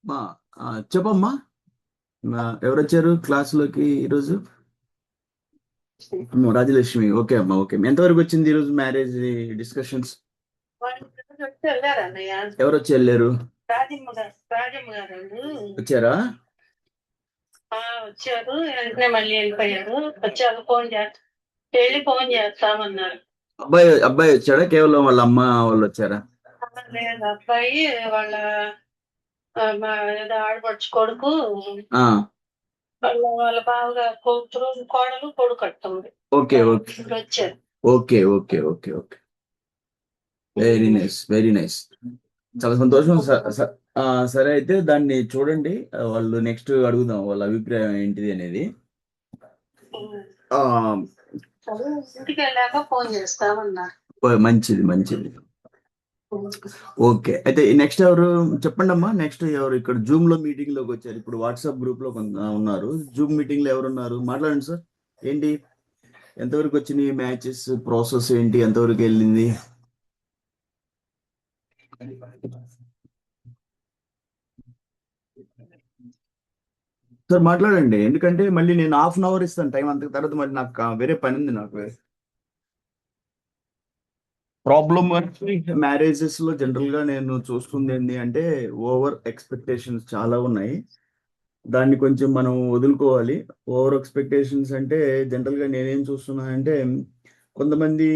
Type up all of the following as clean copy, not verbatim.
మా చెప్పమ్మా. ఎవరు వచ్చారు క్లాసులోకి ఈరోజు? రాజలక్ష్మి. ఓకే అమ్మా, ఓకే. ఎంతవరకు వచ్చింది ఈరోజు మ్యారేజ్ డిస్కషన్స్? ఎవరు వచ్చి వెళ్ళారు? వచ్చారా? వచ్చారు, వెంటనే మళ్ళీ వెళ్ళిపోయారు. వచ్చాక ఫోన్ చేస్తామన్నారు. అబ్బాయి అబ్బాయి వచ్చాడా? కేవలం వాళ్ళ అమ్మ వాళ్ళు వచ్చారా? లేదు, అబ్బాయి వాళ్ళ ఏదో ఆడపడుచు కొడుకు, ఆ, వాళ్ళ బావగా కూతురు, కోడలు, కొడుకు కట్టుంది. ఓకే ఓకే వచ్చారు. Okay okay okay okay. Very nice, very nice. చాలా సంతోషం. సరే, అయితే దాన్ని చూడండి. వాళ్ళు నెక్స్ట్ అడుగుదాం వాళ్ళ అభిప్రాయం ఏంటిది అనేది. ఆ, ఇంటికి వెళ్ళాక ఫోన్ చేస్తామన్నారు. మంచిది మంచిది. ఓకే, అయితే నెక్స్ట్ ఎవరు చెప్పండి అమ్మా. నెక్స్ట్ ఎవరు ఇక్కడ జూమ్ లో మీటింగ్ లోకి వచ్చారు? ఇప్పుడు వాట్సాప్ గ్రూప్ లో ఉన్నారు. జూమ్ మీటింగ్ లో ఎవరు ఉన్నారు? మాట్లాడండి సార్. ఏంటి, ఎంతవరకు వచ్చినాయి మ్యాచెస్? ప్రాసెస్ ఏంటి, ఎంతవరకు వెళ్ళింది? సార్ మాట్లాడండి, ఎందుకంటే మళ్ళీ నేను హాఫ్ అన్ అవర్ ఇస్తాను టైం. అంత తర్వాత మళ్ళీ నాకు వేరే పని ఉంది. నాకు ప్రాబ్లం మ్యారేజెస్ లో జనరల్ గా నేను చూస్తుంది ఏంటి అంటే, ఓవర్ ఎక్స్పెక్టేషన్స్ చాలా ఉన్నాయి. దాన్ని కొంచెం మనం వదులుకోవాలి. ఓవర్ ఎక్స్పెక్టేషన్స్ అంటే జనరల్ గా నేనేం చూస్తున్నా అంటే, కొంతమంది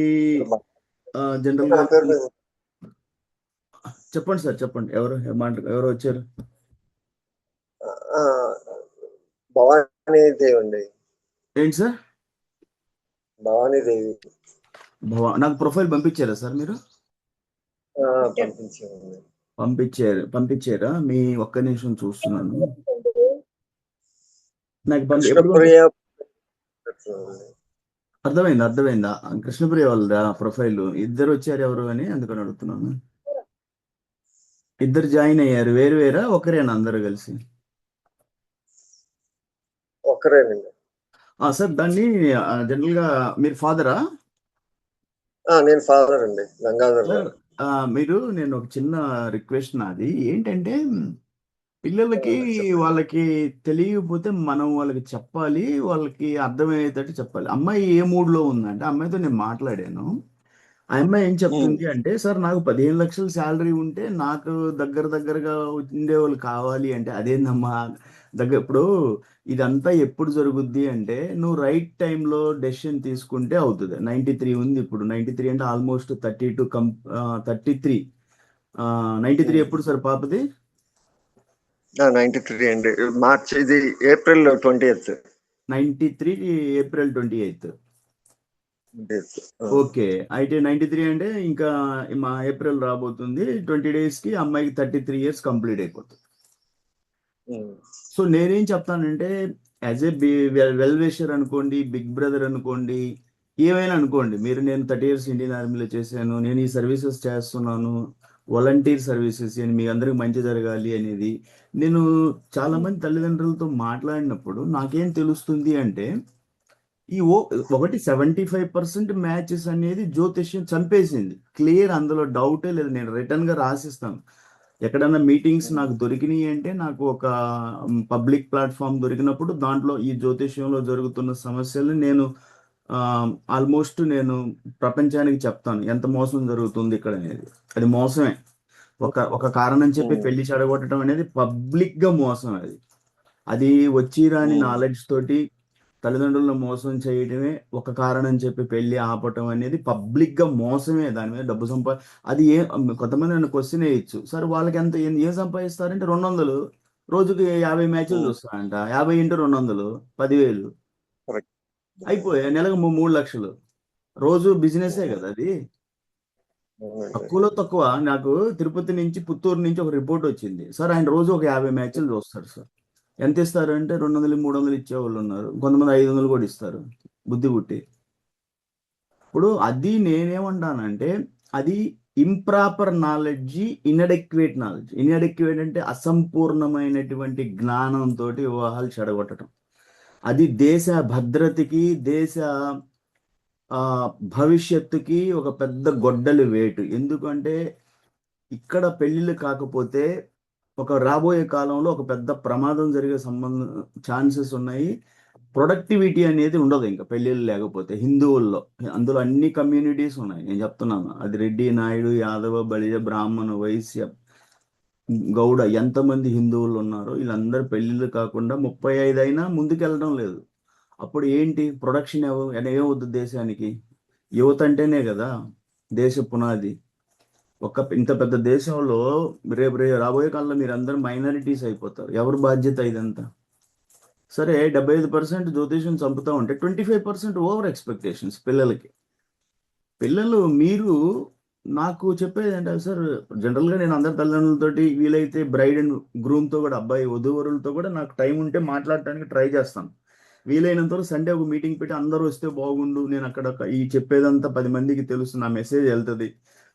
జనరల్ గా చెప్పండి సార్, చెప్పండి. ఎవరు ఎవరు వచ్చారు? భవానీ దేవి అండి. ఏంటి సార్? భవానీ దేవి. నాకు ప్రొఫైల్ పంపించారా సార్ మీరు? పంపించారండి. పంపించారా? మీ ఒక్క నిమిషం చూస్తున్నాను. నాకు కృష్ణప్రియ. అర్థమైందా? కృష్ణప్రియ వాళ్ళ ప్రొఫైల్ ఇద్దరు వచ్చారు, ఎవరు అని అందుకని అడుగుతున్నాను. ఇద్దరు జాయిన్ అయ్యారు, వేరు వేరా ఒకరేనా అందరు కలిసి? ఒక్కరేనండి. సార్, దాన్ని జనరల్ గా మీరు ఫాదరా? నేను ఫాదర్ అండి, గంగాధర్ సార్, గారు. నేను ఒక చిన్న రిక్వెస్ట్ నాది ఏంటంటే, పిల్లలకి చెప్పండి. వాళ్ళకి తెలియకపోతే మనం వాళ్ళకి చెప్పాలి, వాళ్ళకి అర్థమయ్యేటట్టు చెప్పాలి. అమ్మాయి ఏ మూడ్ లో ఉందంటే, అమ్మాయితో నేను మాట్లాడాను. ఆ అమ్మాయి ఏం చెప్తుంది అంటే, సార్ నాకు 15 లక్షలు శాలరీ ఉంటే నాకు దగ్గరగా ఉండేవాళ్ళు కావాలి అంటే. అదేందమ్మా ఇప్పుడు ఇదంతా ఎప్పుడు జరుగుద్ది అంటే, నువ్వు రైట్ టైంలో డెసిషన్ తీసుకుంటే అవుతుంది. 93 ఉంది ఇప్పుడు. 93 అంటే ఆల్మోస్ట్ 32 33. 93 ఎప్పుడు సార్ పాపది? 93 అండి. మార్చ్, ఇది ఏప్రిల్ 20th. 93 ఏప్రిల్ 28. ఓకే, అయితే 93 అంటే ఇంకా మా ఏప్రిల్ రాబోతుంది. 20 days కి అమ్మాయికి 33 years కంప్లీట్ అయిపోతుంది. సో నేనేం చెప్తానంటే, యాజ్ ఏ వెల్ విషర్ అనుకోండి, బిగ్ బ్రదర్ అనుకోండి, ఏమైనా అనుకోండి మీరు, నేను 30 years ఇండియన్ ఆర్మీలో చేశాను, నేను ఈ సర్వీసెస్ చేస్తున్నాను, వాలంటీర్ సర్వీసెస్ అని, మీ అందరికి మంచి జరగాలి అనేది. నేను చాలా మంది తల్లిదండ్రులతో మాట్లాడినప్పుడు నాకేం తెలుస్తుంది అంటే, ఈ 75% మ్యాచెస్ అనేది జ్యోతిష్యం చంపేసింది. క్లియర్, అందులో డౌటే లేదు. నేను రిటర్న్ గా రాసిస్తాను. ఎక్కడన్నా మీటింగ్స్ నాకు దొరికినాయి అంటే, నాకు ఒక పబ్లిక్ ప్లాట్ఫామ్ దొరికినప్పుడు దాంట్లో ఈ జ్యోతిష్యంలో జరుగుతున్న సమస్యలు నేను ఆల్మోస్ట్ నేను ప్రపంచానికి చెప్తాను, ఎంత మోసం జరుగుతుంది ఇక్కడ అనేది. అది మోసమే. ఒక కారణం చెప్పి పెళ్లి చెడగొట్టడం అనేది పబ్లిక్ గా మోసం. అది వచ్చి రాని నాలెడ్జ్ తోటి తల్లిదండ్రులను మోసం చేయడమే ఒక కారణం చెప్పి పెళ్లి ఆపటం అనేది పబ్లిక్ గా మోసమే. దాని మీద డబ్బు అది కొంతమంది నన్ను క్వశ్చన్ వేయచ్చు, సార్ వాళ్ళకి ఎంత ఏం సంపాదిస్తారంటే 200, రోజుకి 50 మ్యాచ్లు చూస్తారంట. 50 × 200 10,000 అయిపోయాయి. నెలకు 3 లక్షలు. రోజు బిజినెసే కదా అది. తక్కువలో తక్కువ నాకు తిరుపతి నుంచి, పుత్తూరు నుంచి ఒక రిపోర్ట్ వచ్చింది. సార్ ఆయన రోజు ఒక 50 మ్యాచ్లు చూస్తారు సార్. ఎంత ఇస్తారు అంటే 200, 300 ఇచ్చేవాళ్ళు ఉన్నారు, కొంతమంది 500 కూడా ఇస్తారు బుద్ధి పుట్టి. ఇప్పుడు అది నేనేమంటానంటే, అది improper knowledge, inadequate knowledge. Inadequate అంటే అసంపూర్ణమైనటువంటి జ్ఞానంతో వివాహాలు చెడగొట్టడం. అది దేశ భద్రతకి, దేశ భవిష్యత్తుకి ఒక పెద్ద గొడ్డలి వేటు. ఎందుకంటే ఇక్కడ పెళ్ళిళ్ళు కాకపోతే ఒక రాబోయే కాలంలో ఒక పెద్ద ప్రమాదం జరిగే ఛాన్సెస్ ఉన్నాయి. ప్రొడక్టివిటీ అనేది ఉండదు ఇంకా పెళ్ళిళ్ళు లేకపోతే హిందువుల్లో. అందులో అన్ని కమ్యూనిటీస్ ఉన్నాయి, నేను చెప్తున్నాను. అది రెడ్డి, నాయుడు, యాదవ, బలిజ, బ్రాహ్మణ, వైశ్య, గౌడ, ఎంతమంది హిందువులు ఉన్నారో వీళ్ళందరూ పెళ్ళిళ్ళు కాకుండా 35 అయినా ముందుకెళ్ళడం లేదు. అప్పుడు ఏంటి ప్రొడక్షన్ ఏమవుద్ది దేశానికి? యువత అంటేనే కదా దేశ పునాది. ఇంత పెద్ద దేశంలో రేపు రాబోయే కాలంలో మీరు అందరూ మైనారిటీస్ అయిపోతారు. ఎవరు బాధ్యత ఇదంతా? సరే 75% జ్యోతిష్యం చంపుతా ఉంటే 25% ఓవర్ ఎక్స్పెక్టేషన్స్ పిల్లలకి. పిల్లలు మీరు నాకు చెప్పేది అంటే సార్, జనరల్గా నేను అందరి తల్లిదండ్రులతోటి వీలైతే బ్రైడ్ అండ్ గ్రూమ్తో కూడా, అబ్బాయి వధూవరులతో కూడా నాకు టైం ఉంటే మాట్లాడటానికి ట్రై చేస్తాను. వీలైనంత వరకు సండే ఒక మీటింగ్ పెట్టి అందరూ వస్తే బాగుండు, నేను అక్కడ ఈ చెప్పేదంతా 10 మందికి తెలుసు, నా మెసేజ్ వెళ్తుంది,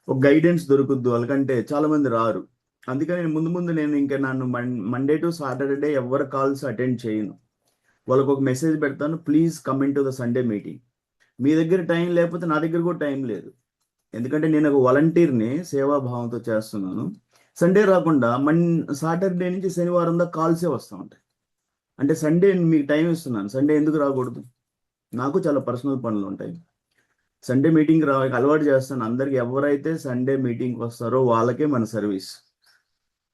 ఒక గైడెన్స్ దొరుకుద్దు వాళ్ళకంటే చాలా మంది రారు. అందుకని ముందు నేను ఇంకా నన్ను మండే టు సాటర్డే ఎవరి కాల్స్ అటెండ్ చేయను. వాళ్ళకు ఒక మెసేజ్ పెడతాను, please comment to the Sunday meeting. మీ దగ్గర టైం లేకపోతే నా దగ్గర కూడా టైం లేదు. ఎందుకంటే నేను ఒక వాలంటీర్ని, సేవాభావంతో చేస్తున్నాను. సండే రాకుండా సాటర్డే నుంచి శనివారం దాకా కాల్సే వస్తూ ఉంటాయి. అంటే సండే మీకు టైం ఇస్తున్నాను, సండే ఎందుకు రాకూడదు? నాకు చాలా పర్సనల్ పనులు ఉంటాయి. సండే మీటింగ్ అలవాటు చేస్తాను అందరికి. ఎవరైతే సండే మీటింగ్కి వస్తారో వాళ్ళకే మన సర్వీస్.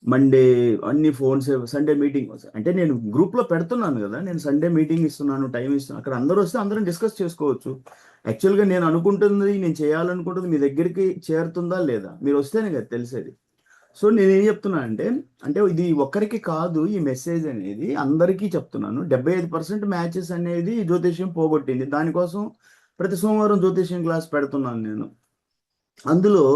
మండే అన్ని ఫోన్స్ సండే మీటింగ్ అంటే నేను గ్రూప్లో పెడుతున్నాను కదా, నేను సండే మీటింగ్ ఇస్తున్నాను, టైం ఇస్తున్నాను. అక్కడ అందరూ వస్తే అందరం డిస్కస్ చేసుకోవచ్చు. యాక్చువల్గా నేను అనుకుంటుంది, నేను చేయాలనుకుంటుంది మీ దగ్గరికి చేరుతుందా లేదా మీరు వస్తేనే కదా తెలిసేది. సో నేనేం చెప్తున్నా అంటే ఇది ఒక్కరికి కాదు, ఈ మెసేజ్ అనేది అందరికీ చెప్తున్నాను. 75% మ్యాచెస్ అనేది జ్యోతిష్యం పోగొట్టింది. దానికోసం ప్రతి సోమవారం జ్యోతిష్యం క్లాస్ పెడుతున్నాను నేను. అందులో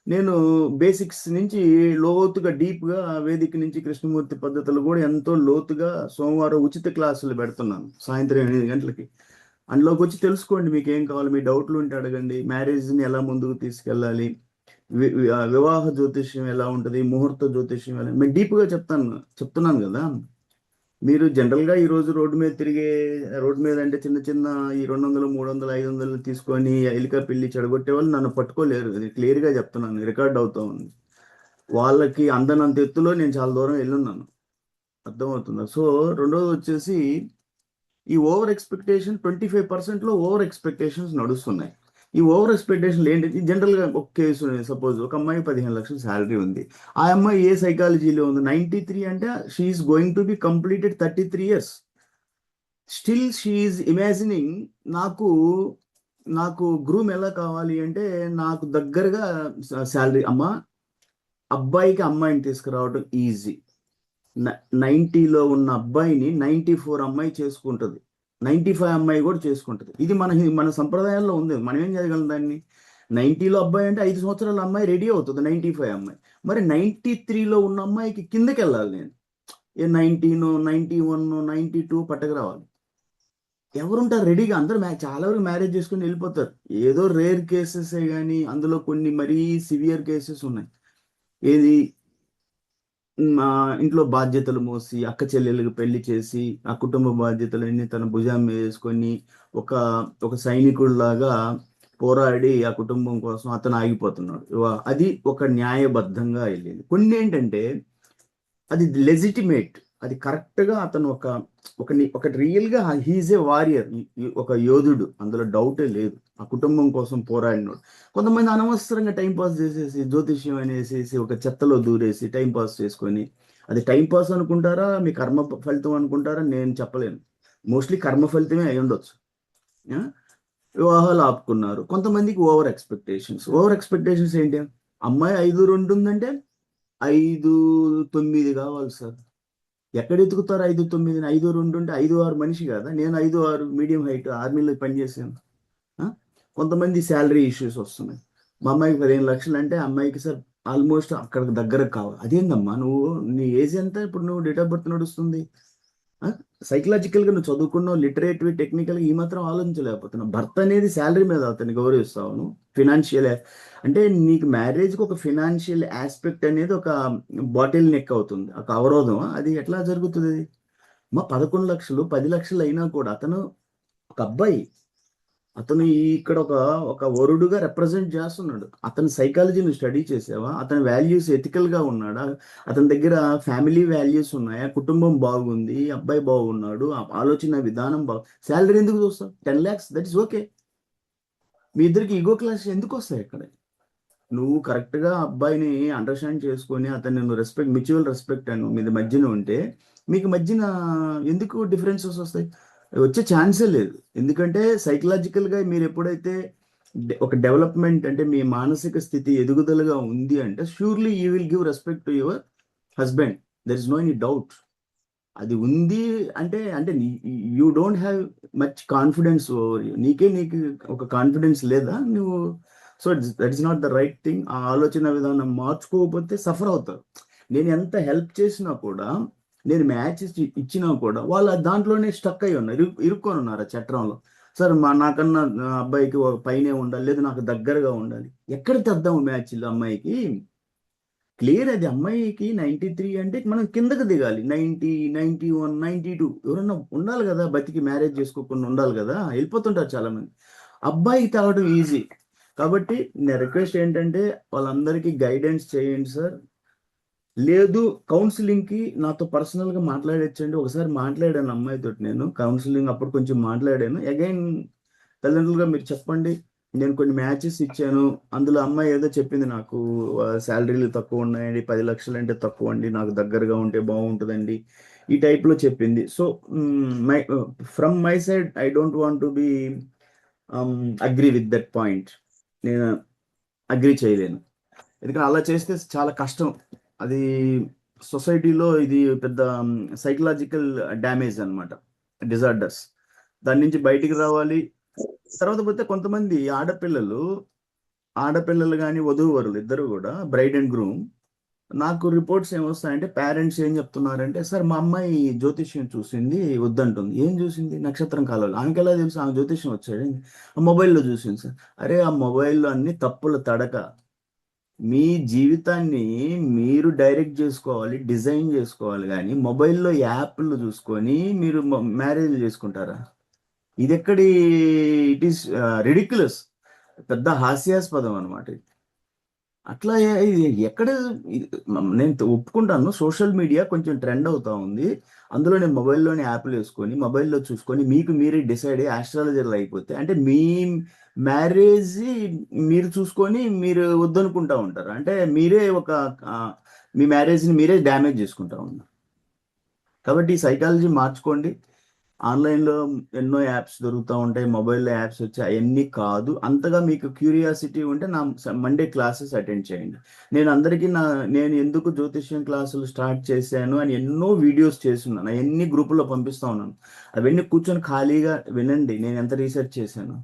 నేను బేసిక్స్ నుంచి లోతుగా డీప్గా వేదిక నుంచి కృష్ణమూర్తి పద్ధతులు కూడా ఎంతో లోతుగా సోమవారం ఉచిత క్లాసులు పెడుతున్నాను సాయంత్రం 8 గంటలకి. అందులోకి వచ్చి తెలుసుకోండి, మీకు ఏం కావాలి, మీ డౌట్లు ఉంటే అడగండి. మ్యారేజ్ని ఎలా ముందుకు తీసుకెళ్ళాలి, వివాహ జ్యోతిష్యం ఎలా ఉంటుంది, ముహూర్త జ్యోతిష్యం ఎలా, నేను డీప్గా చెప్తున్నాను కదా. మీరు జనరల్గా ఈరోజు రోడ్డు మీద అంటే చిన్న ఈ 200, 300, 500 తీసుకొని ఎలిక పిల్లి చెడగొట్టే వాళ్ళు నన్ను పట్టుకోలేరు. అది క్లియర్గా చెప్తున్నాను, రికార్డ్ అవుతా ఉంది. వాళ్ళకి అందనంత ఎత్తులో నేను చాలా దూరం వెళ్ళున్నాను, అర్థమవుతుందా? సో రెండోది వచ్చేసి ఈ ఓవర్ ఎక్స్పెక్టేషన్ 25%లో ఓవర్ ఎక్స్పెక్టేషన్స్ నడుస్తున్నాయి. ఈ ఓవర్ ఎక్స్పెక్టేషన్ ఏంటి? జనరల్గా ఒక కేసు, సపోజ్ ఒక అమ్మాయి 15 లక్షల శాలరీ ఉంది. ఆ అమ్మాయి ఏ సైకాలజీలో ఉంది? 93 అంటే she's going to be completed 33 years. Still she's imagining నాకు గ్రూమ్ ఎలా కావాలి అంటే నాకు దగ్గరగా శాలరీ. అబ్బాయికి అమ్మాయిని తీసుకురావడం ఈజీ. 90లో ఉన్న అబ్బాయిని 94 అమ్మాయి చేసుకుంటుంది, 95 అమ్మాయి కూడా చేసుకుంటుంది. ఇది మన సంప్రదాయాల్లో ఉంది. మనం ఏం చేయగలం దాన్ని? 90లో అబ్బాయి అంటే 5 సంవత్సరాల అమ్మాయి రెడీ అవుతుంది, 95 అమ్మాయి. మరి 93లో ఉన్న అమ్మాయికి కిందకి వెళ్ళాలి నేను. 19, 91, 92 పట్టకు రావాలి. ఎవరుంటారు రెడీగా? అందరూ చాలా వరకు మ్యారేజ్ చేసుకుని వెళ్ళిపోతారు. ఏదో రేర్ కేసెస్ కానీ అందులో కొన్ని మరీ సివియర్ కేసెస్ ఉన్నాయి. ఏది మా ఇంట్లో బాధ్యతలు మోసి అక్క చెల్లెళ్ళకి పెళ్లి చేసి ఆ కుటుంబ బాధ్యతలన్నీ తన భుజం మీద వేసుకొని ఒక సైనికుడిలాగా పోరాడి ఆ కుటుంబం కోసం అతను ఆగిపోతున్నాడు. అది ఒక న్యాయబద్ధంగా వెళ్ళింది. కొన్ని ఏంటంటే అది లెజిటిమేట్, అది కరెక్ట్గా అతను ఒక రియల్గా హీజ్ ఏ వారియర్, ఒక యోధుడు, అందులో డౌటే లేదు. ఆ కుటుంబం కోసం పోరాడినాడు. కొంతమంది అనవసరంగా టైంపాస్ చేసేసి జ్యోతిష్యం అనేసి ఒక చెత్తలో దూరేసి టైంపాస్ చేసుకొని, అది టైంపాస్ అనుకుంటారా మీ కర్మ ఫలితం అనుకుంటారా నేను చెప్పలేను. మోస్ట్లీ కర్మ ఫలితమే అయి ఉండొచ్చు. వివాహాలు ఆపుకున్నారు. కొంతమందికి ఓవర్ ఎక్స్పెక్టేషన్స్ ఏంటి? అమ్మాయి 5'2" ఉందంటే 5'9" కావాలి సార్. ఎక్కడ ఎత్తుకుతారు 5'9"? 5'2" ఉంటే 5'6" మనిషి కదా. నేను 5'6" మీడియం హైట్, ఆర్మీలో పనిచేసాను. కొంతమంది శాలరీ ఇష్యూస్ వస్తున్నాయి. మా అమ్మాయికి 15 లక్షలు అంటే అమ్మాయికి సార్ ఆల్మోస్ట్ అక్కడికి దగ్గరకు కావాలి. అదేందమ్మా నీ ఏజ్ ఎంత? ఇప్పుడు నువ్వు డేట్ ఆఫ్ బర్త్ నడుస్తుంది. సైకలాజికల్గా నువ్వు చదువుకున్నావు, లిటరేటివ్, టెక్నికల్గా ఈ మాత్రం ఆలోచించలేకపోతున్నావు. భర్త అనేది శాలరీ మీద అతన్ని గౌరవిస్తావు. ఫినాన్షియల్ అంటే నీకు మ్యారేజ్కి ఒక ఫినాన్షియల్ ఆస్పెక్ట్ అనేది ఒక బాటిల్ నెక్ అవుతుంది, ఒక అవరోధం. అది ఎట్లా జరుగుతుంది? 11 లక్షలు 10 లక్షలు అయినా కూడా అతను ఒక అబ్బాయి అతను ఇక్కడ ఒక వరుడుగా రిప్రజెంట్ చేస్తున్నాడు. అతని సైకాలజీని స్టడీ చేసావా? అతని వాల్యూస్ ఎథికల్ గా ఉన్నాడా? అతని దగ్గర ఫ్యామిలీ వాల్యూస్ ఉన్నాయా? కుటుంబం బాగుంది, అబ్బాయి బాగున్నాడు, ఆలోచన విధానం శాలరీ ఎందుకు చూస్తావు? 10 lakhs, దట్ ఇస్ ఓకే. మీ ఇద్దరికి ఈగో క్లాష్ ఎందుకు వస్తాయి ఇక్కడ? నువ్వు కరెక్ట్ గా అబ్బాయిని అండర్స్టాండ్ చేసుకొని అతన్ని నువ్వు మ్యూచువల్ రెస్పెక్ట్ అని మీ మధ్యన ఉంటే మీకు మధ్యన ఎందుకు డిఫరెన్సెస్ వస్తాయి? వచ్చే ఛాన్సే లేదు. ఎందుకంటే సైకలాజికల్ గా మీరు ఎప్పుడైతే ఒక డెవలప్మెంట్ అంటే మీ మానసిక స్థితి ఎదుగుదలగా ఉంది అంటే surely you will give respect to your husband. There is no any doubt. అది ఉంది అంటే అంటే you don't have much confidence over you. నీకు ఒక కాన్ఫిడెన్స్ లేదా నువ్వు? So that is not the right thing. ఆ ఆలోచన విధానం మార్చుకోకపోతే సఫర్ అవుతారు. నేను ఎంత హెల్ప్ చేసినా కూడా, నేను మ్యాచ్ ఇచ్చినా కూడా వాళ్ళు దాంట్లోనే స్టక్ అయి ఉన్నారు, ఇరుక్కొని ఉన్నారు ఆ చట్రంలో. సార్ నాకన్నా అబ్బాయికి ఒక పైనే ఉండాలి, లేదు నాకు దగ్గరగా ఉండాలి. ఎక్కడ తెద్దాము మ్యాచ్లు అమ్మాయికి? క్లియర్ అది అమ్మాయికి 93 అంటే మనం కిందకి దిగాలి. 90, 91, 92 ఎవరన్నా ఉండాలి కదా, బతికి మ్యారేజ్ చేసుకోకుండా ఉండాలి కదా. వెళ్ళిపోతుంటారు చాలా మంది. అబ్బాయికి తేవడం ఈజీ. కాబట్టి నా రిక్వెస్ట్ ఏంటంటే వాళ్ళందరికీ గైడెన్స్ చేయండి సార్. లేదు కౌన్సిలింగ్కి నాతో పర్సనల్గా మాట్లాడచ్చండి. ఒకసారి మాట్లాడాను అమ్మాయితో, నేను కౌన్సిలింగ్ అప్పుడు కొంచెం మాట్లాడాను. అగైన్ తల్లిదండ్రులుగా మీరు చెప్పండి, నేను కొన్ని మ్యాచెస్ ఇచ్చాను, అందులో అమ్మాయి ఏదో చెప్పింది, నాకు శాలరీలు తక్కువ ఉన్నాయండి, 10 లక్షలు అంటే తక్కువ అండి, నాకు దగ్గరగా ఉంటే బాగుంటుందండి, ఈ టైప్లో చెప్పింది. So from my side I don't want to be agree with that point. నేను అగ్రీ చేయలేను. ఎందుకంటే అలా చేస్తే చాలా కష్టం. అది సొసైటీలో ఇది పెద్ద సైకలాజికల్ డ్యామేజ్ అనమాట, డిజార్డర్స్. దాని నుంచి బయటికి రావాలి. తర్వాత పోతే కొంతమంది ఆడపిల్లలు కానీ వధూవరులు ఇద్దరు కూడా, బ్రైడ్ అండ్ గ్రూమ్, నాకు రిపోర్ట్స్ ఏమొస్తాయంటే పేరెంట్స్ ఏం చెప్తున్నారంటే, సార్ మా అమ్మాయి జ్యోతిష్యం చూసింది, వద్దంటుంది. ఏం చూసింది? నక్షత్రం కాలాలు. ఆమెకి ఎలా తెలుసు ఆమె జ్యోతిష్యం వచ్చాడు? ఆ మొబైల్లో చూసింది సార్. అరే ఆ మొబైల్లో అన్ని తప్పుల తడక. మీ జీవితాన్ని మీరు డైరెక్ట్ చేసుకోవాలి, డిజైన్ చేసుకోవాలి, కానీ మొబైల్లో యాప్లు చూసుకొని మీరు మ్యారేజ్ చేసుకుంటారా? ఇది ఎక్కడి, ఇట్ ఈస్ రిడిక్యులస్, పెద్ద హాస్యాస్పదం అనమాట. అట్లా ఇది ఎక్కడ? నేను ఒప్పుకుంటాను, సోషల్ మీడియా కొంచెం ట్రెండ్ అవుతా ఉంది. అందులో నేను మొబైల్లోనే యాప్లు వేసుకొని మొబైల్లో చూసుకొని మీకు మీరే డిసైడ్ అయ్యి ఆస్ట్రాలజర్లు అయిపోతే, అంటే మీ మ్యారేజ్ మీరు చూసుకొని మీరు వద్దనుకుంటా ఉంటారు. అంటే మీరే మీ మ్యారేజ్ని మీరే డ్యామేజ్ చేసుకుంటా ఉన్నారు. కాబట్టి ఈ సైకాలజీ మార్చుకోండి. ఆన్లైన్లో ఎన్నో యాప్స్ దొరుకుతూ ఉంటాయి, మొబైల్లో యాప్స్ వచ్చాయి, అవన్నీ కాదు. అంతగా మీకు క్యూరియాసిటీ ఉంటే నా మండే క్లాసెస్ అటెండ్ చేయండి. నేను అందరికీ నేను ఎందుకు జ్యోతిష్యం క్లాసులు స్టార్ట్ చేశాను అని ఎన్నో వీడియోస్ చేస్తున్నాను, అవన్నీ గ్రూపుల్లో పంపిస్తూ ఉన్నాను. అవన్నీ కూర్చొని ఖాళీగా వినండి, నేను ఎంత రీసెర్చ్ చేశాను.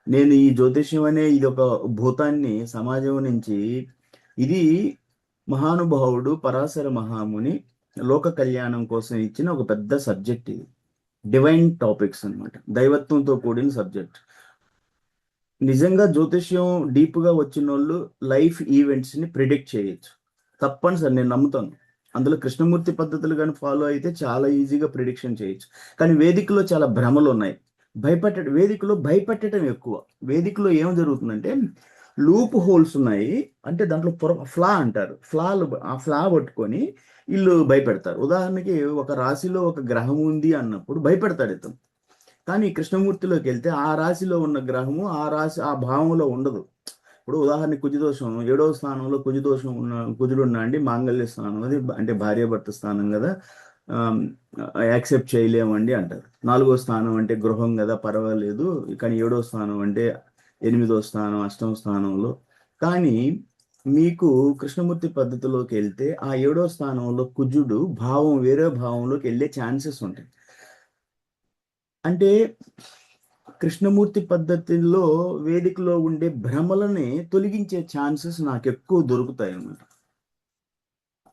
నేను ఈ జ్యోతిష్యం అనే ఇది ఒక భూతాన్ని సమాజం నుంచి, ఇది మహానుభావుడు పరాశర మహాముని లోక కళ్యాణం కోసం ఇచ్చిన ఒక పెద్ద సబ్జెక్ట్. ఇది డివైన్ టాపిక్స్ అన్నమాట, దైవత్వంతో కూడిన సబ్జెక్ట్. నిజంగా జ్యోతిష్యం డీప్గా వచ్చిన వాళ్ళు లైఫ్ ఈవెంట్స్ని ప్రిడిక్ట్ చేయొచ్చు, తప్పనిసరి నేను నమ్ముతాను. అందులో కృష్ణమూర్తి పద్ధతులు కానీ ఫాలో అయితే చాలా ఈజీగా ప్రిడిక్షన్ చేయొచ్చు. కానీ వేదికలో చాలా భ్రమలు ఉన్నాయి. వేదికలో భయపెట్టడం ఎక్కువ. వేదికలో ఏం జరుగుతుందంటే లూప్ హోల్స్ ఉన్నాయి, అంటే దాంట్లో ఫ్లా అంటారు, ఆ ఫ్లా పట్టుకొని వీళ్ళు భయపెడతారు. ఉదాహరణకి ఒక రాశిలో ఒక గ్రహం ఉంది అన్నప్పుడు భయపెడతాడు ఇతను. కానీ కృష్ణమూర్తిలోకి వెళ్తే ఆ రాశిలో ఉన్న గ్రహము ఆ భావంలో ఉండదు. ఇప్పుడు ఉదాహరణకి కుజదోషం 7వ స్థానంలో కుజుడు ఉన్నాండి, మాంగళ్య స్థానం అది, అంటే భార్యాభర్త స్థానం కదా, యాక్సెప్ట్ చేయలేమండి అంటారు. 4వ స్థానం అంటే గృహం కదా, పర్వాలేదు. కానీ 7వ స్థానం అంటే 8వ స్థానం, 8వ స్థానంలో. కానీ మీకు కృష్ణమూర్తి పద్ధతిలోకి వెళ్తే ఆ 7వ స్థానంలో కుజుడు వేరే భావంలోకి వెళ్ళే ఛాన్సెస్ ఉంటాయి. అంటే కృష్ణమూర్తి పద్ధతిలో వేదికలో ఉండే భ్రమలని తొలగించే ఛాన్సెస్ నాకు ఎక్కువ దొరుకుతాయి అన్నమాట.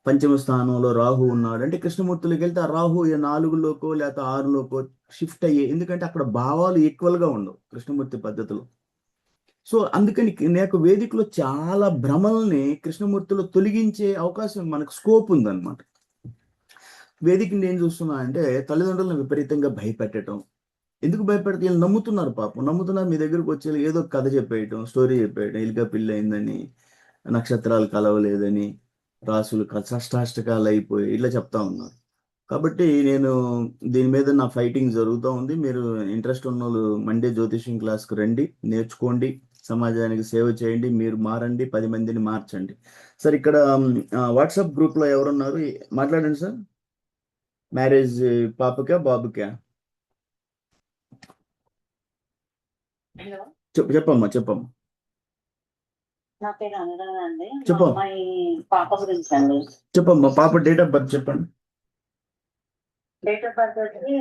5వ స్థానంలో రాహు ఉన్నాడు అంటే కృష్ణమూర్తిలోకి వెళ్తే ఆ రాహు 4లోకో లేకపోతే 6లోకో షిఫ్ట్ అయ్యే, ఎందుకంటే అక్కడ భావాలు ఈక్వల్గా ఉండవు కృష్ణమూర్తి పద్ధతిలో. సో అందుకని నాకు వేదికలో చాలా భ్రమల్ని కృష్ణమూర్తిలో తొలగించే అవకాశం, మనకు స్కోప్ ఉందన్నమాట. వేదికని నేను చూస్తున్నా అంటే తల్లిదండ్రులను విపరీతంగా భయపెట్టడం, ఎందుకు భయపెడితే వీళ్ళు నమ్ముతున్నారు, పాపం నమ్ముతున్నారు. మీ దగ్గరకు వచ్చి ఏదో ఒక కథ చెప్పేయటం, స్టోరీ చెప్పేయటం, ఇలుక పిల్లి అయిందని, నక్షత్రాలు కలవలేదని, రాసులు షష్టాష్టకాలు అయిపోయి ఇట్లా చెప్తా ఉన్నారు. కాబట్టి నేను దీని మీద నా ఫైటింగ్ జరుగుతూ ఉంది. మీరు ఇంట్రెస్ట్ ఉన్న వాళ్ళు మండే జ్యోతిష్యం క్లాస్కి రండి, నేర్చుకోండి, సమాజానికి సేవ చేయండి, మీరు మారండి, 10 మందిని మార్చండి. సార్ ఇక్కడ వాట్సాప్ గ్రూప్లో ఎవరున్నారు? మాట్లాడండి సార్. మ్యారేజ్ పాపకా బాబుకా? హలో, చెప్పమ్మా. నా పేరు అనురాధ అండి. మా చెప్పు. అమ్మాయి పాప గురించి అండి. చెప్పమ్మా. పాప డేట్ ఆఫ్ బర్త్ చెప్పండి. డేట్ ఆఫ్ బర్త్ వచ్చి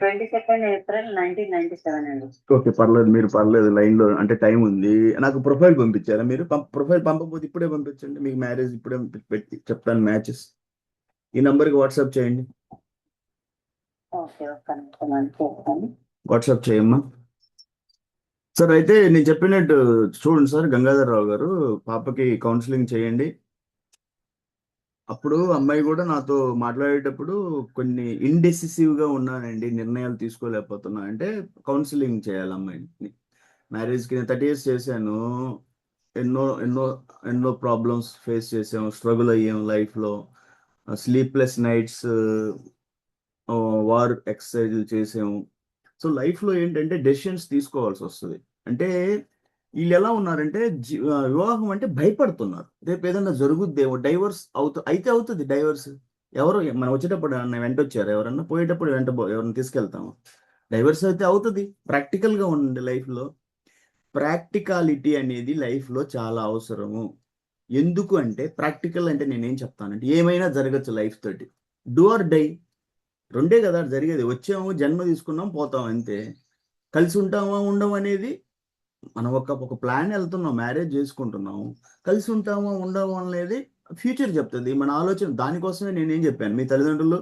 22nd ఏప్రిల్ 1997 అండి. ఓకే, పర్లేదు లైన్లో, అంటే టైం ఉంది. నాకు ప్రొఫైల్ పంపించారా మీరు? ప్రొఫైల్ పంపకపోతే ఇప్పుడే పంపించండి. మీకు మ్యారేజ్ ఇప్పుడే పెట్టి చెప్తాను మ్యాచెస్. ఈ నంబర్కి వాట్సాప్ చేయండి. ఓకే, ఒక్క నిమిషం అండి, చేస్తాను. వాట్సాప్ చేయమ్మా. సార్ అయితే నేను చెప్పినట్టు చూడండి సార్, గంగాధర్ రావు గారు, పాపకి కౌన్సిలింగ్ చేయండి. అప్పుడు అమ్మాయి కూడా నాతో మాట్లాడేటప్పుడు కొన్ని ఇండెసిసివ్గా ఉన్నానండి, నిర్ణయాలు తీసుకోలేకపోతున్నా అంటే కౌన్సిలింగ్ చేయాలి అమ్మాయిని. మ్యారేజ్కి నేను 30 years చేశాను. ఎన్నో ఎన్నో ఎన్నో ప్రాబ్లమ్స్ ఫేస్ చేసాము, స్ట్రగుల్ అయ్యాం లైఫ్లో. స్లీప్లెస్ నైట్స్, వార్ ఎక్సర్సైజులు చేసాము. సో లైఫ్లో ఏంటంటే డెసిషన్స్ తీసుకోవాల్సి వస్తుంది. అంటే వీళ్ళు ఎలా ఉన్నారంటే వివాహం అంటే భయపడుతున్నారు. రేపు ఏదైనా జరుగుద్దేమో, డైవర్స్ అయితే అవుతుంది డైవర్స్. ఎవరు మనం వచ్చేటప్పుడు వెంట వచ్చారు, ఎవరన్నా పోయేటప్పుడు ఎవరైనా తీసుకెళ్తాము. డైవర్స్ అయితే అవుతుంది. ప్రాక్టికల్గా ఉండండి లైఫ్లో. ప్రాక్టికాలిటీ అనేది లైఫ్లో చాలా అవసరము. ఎందుకు అంటే ప్రాక్టికల్ అంటే నేనేం చెప్తానంటే ఏమైనా జరగచ్చు లైఫ్ తోటి. డూ ఆర్ డై, రెండే కదా జరిగేది. వచ్చాము, జన్మ తీసుకున్నాం, పోతాం, అంతే. కలిసి ఉంటామా ఉండవు అనేది మనం ఒక ప్లాన్ వెళ్తున్నాం, మ్యారేజ్ చేసుకుంటున్నాం, కలిసి ఉంటామా ఉండవు అనేది ఫ్యూచర్ చెప్తుంది. మన ఆలోచన దానికోసమే నేనేం చెప్పాను, మీ తల్లిదండ్రులు